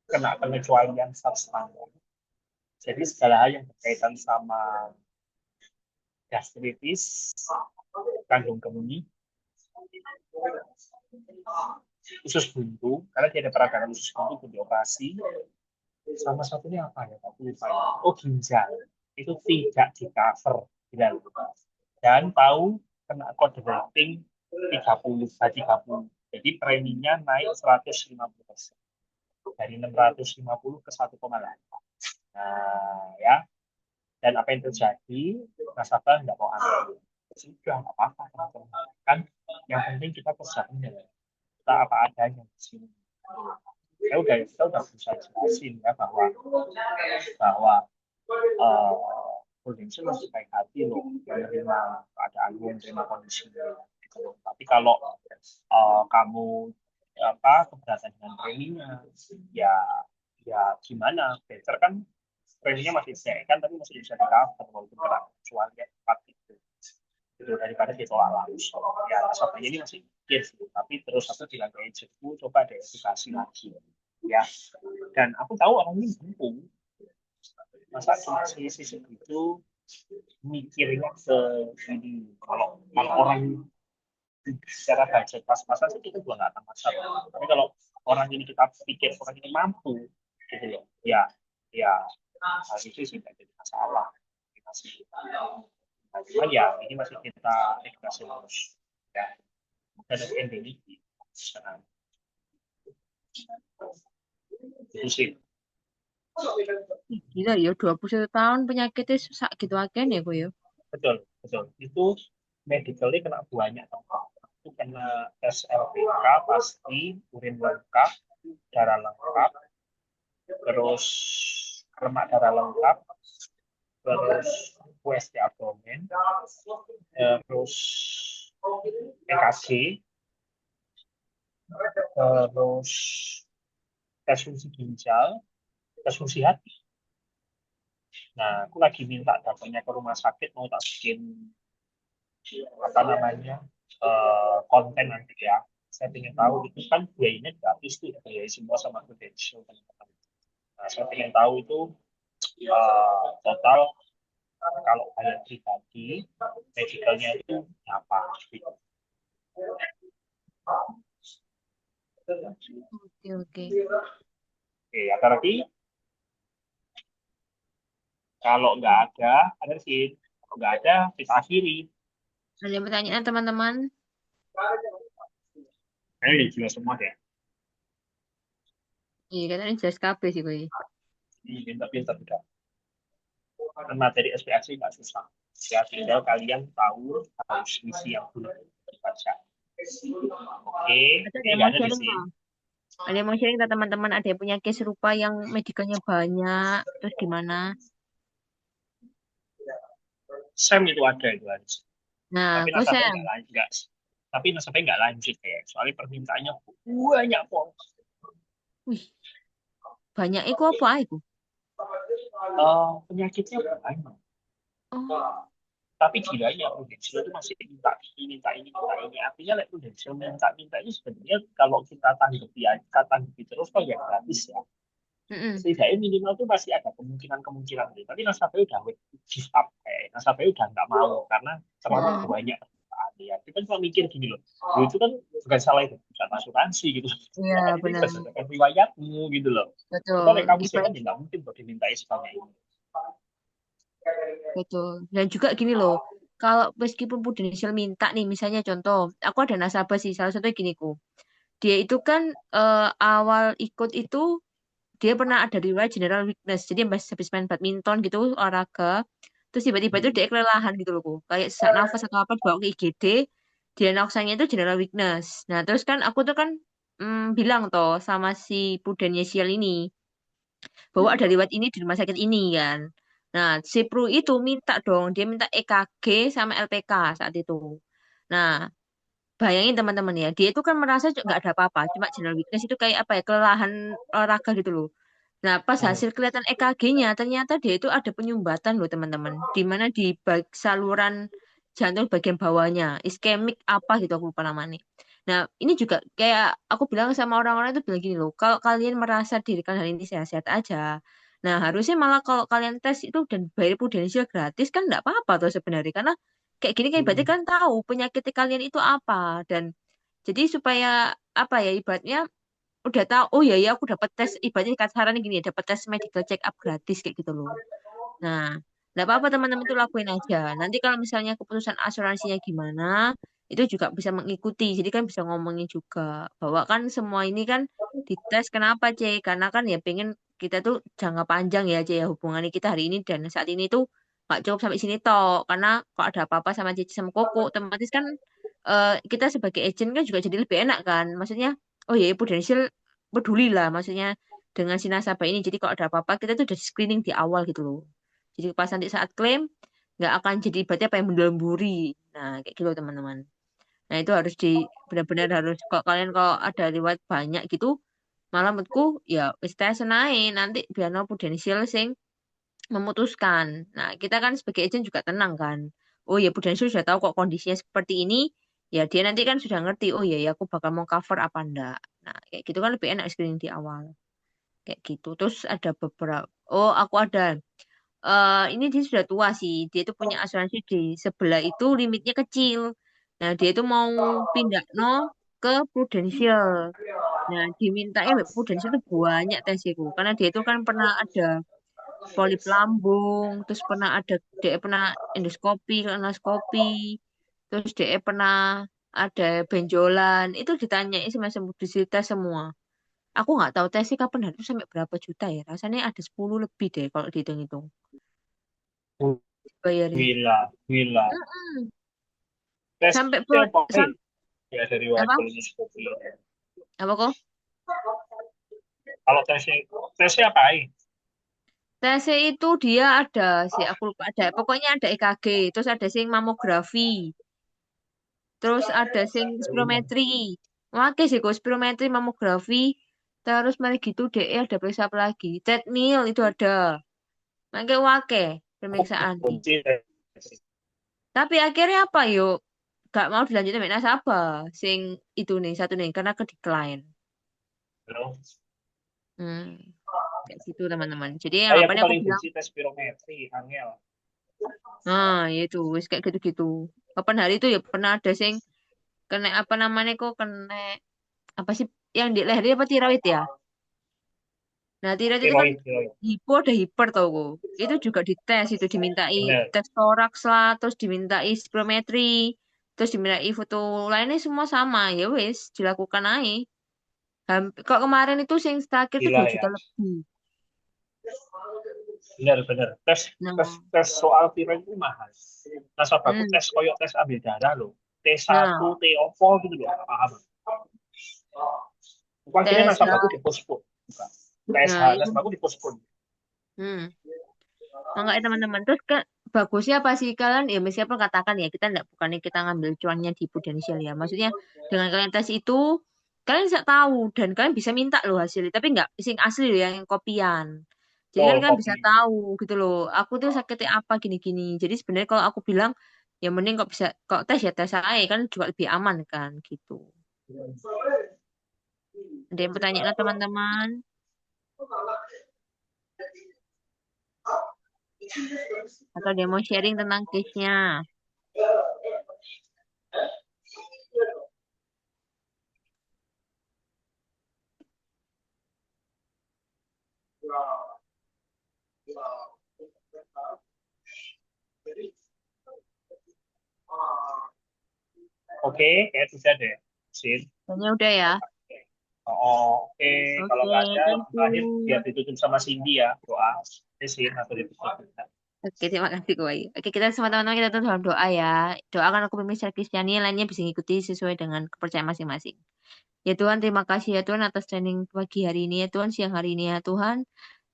kena pengecualian substandard. Jadi segala hal yang berkaitan sama gastritis, kandung kemih, usus buntu, karena dia ada peradangan usus buntu pun dioperasi. Sama satunya apa ya? Aku lupa ya. Oh ginjal, itu tidak di cover dan tahu kena kode rating 30. Jadi preminya naik 150%. Dari 650 ke 1,8. Nah, ya. Dan apa yang terjadi? Nasabah nggak mau ambil. Sudah, nggak apa-apa. Kan yang penting kita kerjakan ya. Kita apa adanya di sini. Kita udah bisa jelasin ya bahwa Indonesia masih baik hati loh menerima keadaanmu, menerima kondisinya. Tapi kalau kamu keberatan dengan trainingnya, ya ya gimana? Better kan trainingnya masih bisa kan, tapi masih bisa di cover walaupun kena kecuali ya tepat itu daripada ditolak langsung. Ya seperti ini masih mikir sih, tapi terus aku bilang ke agentku coba ada edukasi lagi ya. Dan aku tahu orang ini mampu, masa cuma sisi segitu mikirnya ke ini. Kalau orang secara budget pas-pasan sih kita juga nggak akan masalah. Tapi kalau orang ini kita pikir orang ini mampu gitu loh, ya ya harusnya sih nggak jadi masalah. Nah, cuman ya ini masih kita edukasi terus ya. Dan ending ini itu sih. Ih, gila ya, 21 tahun penyakitnya sak gitu agen ya, kok ya. Betul, betul. Itu medically kena banyak tempat. Itu kena tes LPK pasti, urin lengkap, darah lengkap, terus lemak darah lengkap, terus USG abdomen, terus EKG, terus tes fungsi ginjal, tes fungsi hati. Nah, aku lagi minta datanya ke rumah sakit mau tak bikin apa namanya konten nanti ya. Saya ingin tahu itu kan biayanya gratis tuh, biaya semua sama credential teman-teman. Nah, saya ingin tahu itu total kalau bayar pribadi medicalnya itu apa gitu. Oke, oke. Oke, ada lagi? Kalau nggak ada sih. Kalau nggak ada, kita akhiri. Ada pertanyaan, teman-teman? Kayaknya udah jelas semua deh. Iya, katanya jelas kabeh sih, kok ya. Ini pintar-pintar udah. Kan materi SPAC nggak susah. Ya, tinggal kalian tahu harus isi yang belum dibaca. Oke, Atau ada ini yang nggak mau ada di sharing, sini. Pak? Ada yang mau sharing ke teman-teman, ada yang punya case serupa yang medicalnya banyak, terus gimana? Sam itu ada itu harus. Nah, Tapi kok nasabahnya nggak Sam? lanjut, nggak. Tapi nasabahnya nggak lanjut ya. Soalnya permintaannya banyak pol. Wih, banyak itu apa itu? Penyakitnya banyak. Oh, Tapi gilanya Prudential itu masih minta ini, minta ini, minta ini. Artinya like, Prudential minta-minta ini sebenarnya kalau kita tanggapi aja, kita tanggapi terus kok ya gratis ya. mm-mm, Setidaknya minimal tuh masih ada kemungkinan-kemungkinan gitu. Tapi nasabah udah give up kayak nasabah udah nggak mau karena terlalu mm-mm. banyak permintaan ya. Kita kan cuma mikir gini loh, "Loh, itu kan bukan salah itu, bukan asuransi gitu. Iya, Ya, ini benar. berdasarkan riwayatmu gitu loh. Kita Betul. kamu sehat Ibarat ya nggak mungkin kok dimintai sebanyak ini. betul. Dan juga gini loh, kalau meskipun Prudential minta nih, misalnya contoh, aku ada nasabah sih, salah satunya gini ku. Dia itu kan awal ikut itu dia pernah ada riwayat general weakness. Jadi habis main badminton gitu olahraga, terus tiba-tiba itu Hmm. dia kelelahan gitu loh, Bu. Kayak sesak nafas atau apa dibawa ke IGD, dia naksanya itu general weakness. Nah, terus kan aku tuh kan bilang toh sama si Prudential ini bahwa ada riwayat ini di rumah sakit ini kan. Nah, si Pru itu minta dong, dia minta EKG sama LPK saat itu. Nah, bayangin teman-teman ya, dia itu kan merasa nggak ada apa-apa, cuma general weakness itu kayak apa ya, kelelahan olahraga gitu loh. Nah, pas Hmm. hasil kelihatan EKG-nya, ternyata dia itu ada penyumbatan loh teman-teman, di mana di saluran jantung bagian bawahnya, iskemik apa gitu aku lupa namanya. Nah, ini juga kayak aku bilang sama orang-orang itu bilang gini loh, kalau kalian merasa diri kalian hari ini sehat-sehat aja, nah harusnya malah kalau kalian tes itu dan bayar prudensial gratis kan nggak apa-apa tuh sebenarnya, karena kayak gini kan berarti Hmm. kan tahu penyakit kalian itu apa, dan jadi supaya apa ya ibaratnya udah tahu oh ya ya aku dapat tes ibaratnya kasarannya gini ya dapat tes medical check up gratis kayak gitu loh. Nah, nggak apa-apa teman-teman itu lakuin aja. Nanti kalau misalnya keputusan asuransinya gimana, itu juga bisa mengikuti. Jadi kan bisa ngomongin juga bahwa kan semua ini kan dites kenapa C? Karena kan ya pengen kita tuh jangka panjang ya C ya hubungan kita hari ini dan saat ini tuh nggak cukup sampai sini toh. Karena kalau ada apa-apa sama Cici sama Koko, otomatis kan kita sebagai agent kan juga jadi lebih enak kan. Maksudnya, oh ya, Prudential peduli lah maksudnya dengan si nasabah ini. Jadi kalau ada apa-apa kita tuh udah screening di awal gitu loh. Jadi pas nanti saat klaim nggak akan jadi berarti apa yang mendamburi. Nah, kayak gitu teman-teman. Nah, itu harus benar-benar harus kalau kalian kalau ada riwayat banyak gitu, malah menurutku ya wis tes naik nanti biar no Prudential sing memutuskan. Nah, kita kan sebagai agent juga tenang kan. Oh ya, Prudential sudah tahu kok kondisinya seperti ini. Ya dia nanti kan sudah ngerti. Oh ya, ya aku bakal mau cover apa enggak. Nah, kayak gitu kan lebih enak screening di awal. Kayak gitu. Terus ada beberapa. Oh, aku ada. Ini dia sudah tua sih. Dia itu punya asuransi di sebelah itu limitnya kecil. Nah, dia itu mau pindah no ke Prudential. Nah, dimintanya Prudential itu banyak tes itu. Karena dia itu kan pernah ada polip lambung, terus pernah ada dia pernah endoskopi, kolonoskopi, terus dia pernah ada benjolan. Itu ditanyain sama semua, dicerita semua. Aku nggak tahu tesnya kapan harus sampai berapa juta ya. Rasanya ada 10 lebih deh kalau dihitung-hitung. Bayarnya. Gila, gila. Mm-mm. Sampai Tesnya apa? Ya dari apa? kolonoskopi. Apa kok? Kalau tesnya apa? Tesnya itu dia ada sih, aku lupa ada. Pokoknya ada EKG, terus ada sing mamografi, terus ada sing spirometri. Oke sih kok spirometri, mamografi, terus mari gitu deh ada periksa apa lagi? Treadmill itu ada. Makanya wake Aku pemeriksaan nih. benci. Tapi akhirnya apa yuk? Gak mau dilanjutin sama nasabah. Sing itu nih satu nih karena ke decline. Hmm, kayak gitu teman-teman. Jadi Aku anggapannya aku paling bilang, benci tes spirometri, angel. nah ya itu wis kayak gitu-gitu. Kapan hari itu ya pernah ada sing kena apa namanya kok kena apa sih yang di lehernya apa tiroid ya? Nah tiroid itu kan Tiroid, tiroid. hipo ada hiper tau kok. Itu juga dites itu dimintai Bener. tes toraks lah, terus dimintai spirometri, terus dimintai foto lainnya semua sama ya wis dilakukan aja. Kok kemarin itu sing terakhir tuh 2 Gila juta ya. lebih. Bener, bener. Nah, Tes soal tiroid itu mahal. Nasabahku hmm, tes koyok tes ambil darah loh. nah T1, T opo gitu loh. Nggak paham. Aku akhirnya tes, nasabahku dipospon. Bukan. TSH, nah itu, nasabahku dipospon. hmm. Makanya teman-teman terus kan bagusnya apa sih kalian ya meskipun katakan ya kita enggak bukannya kita ngambil cuannya di Prudential ya. Maksudnya dengan kalian tes itu kalian bisa tahu dan kalian bisa minta loh hasilnya tapi enggak sing asli loh yang kopian. Jadi kan Tol kalian bisa kopi. tahu gitu loh. Aku tuh sakitnya apa gini-gini. Jadi sebenarnya kalau aku bilang ya mending kok bisa kok tes ya tes aja kan juga lebih aman kan gitu. Ada yang pertanyaan teman-teman? Atau dia mau sharing tentang case-nya? Oke, kayak sudah deh. Sin. Kayaknya udah ya. Oh, oke. Kalau Oke, nggak ada, thank terakhir biar you. ditutup sama Cindy ya. Doa. Sin atau ditutup. Oke, terima kasih Kak Wahyu. Oke, kita semua teman-teman kita tutup dalam doa ya. Doakan aku pimpin secara Kristiani, yang lainnya bisa ngikuti sesuai dengan kepercayaan masing-masing. Ya Tuhan, terima kasih ya Tuhan atas training pagi hari ini ya Tuhan, siang hari ini ya Tuhan.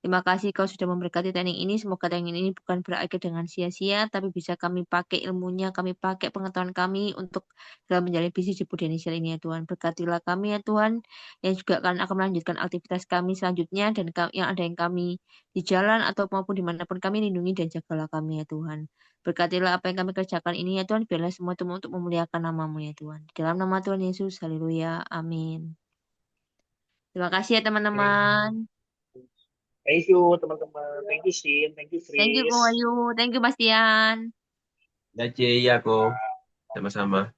Terima kasih kau sudah memberkati training ini. Semoga training ini bukan berakhir dengan sia-sia, tapi bisa kami pakai ilmunya, kami pakai pengetahuan kami untuk dalam menjalani bisnis di Prudential ini ya Tuhan. Berkatilah kami ya Tuhan, yang juga akan melanjutkan aktivitas kami selanjutnya dan yang ada yang kami di jalan atau maupun dimanapun kami lindungi dan jagalah kami ya Tuhan. Berkatilah apa yang kami kerjakan ini ya Tuhan, biarlah semua itu untuk memuliakan namamu ya Tuhan. Di dalam nama Tuhan Yesus, haleluya, amin. Terima kasih ya teman-teman. Thank you, teman-teman. Thank you, Sin. Thank you, Thank you, Ko Chris. Wahyu. Thank you, Bastian. Ya, C, iya kok. Sama-sama.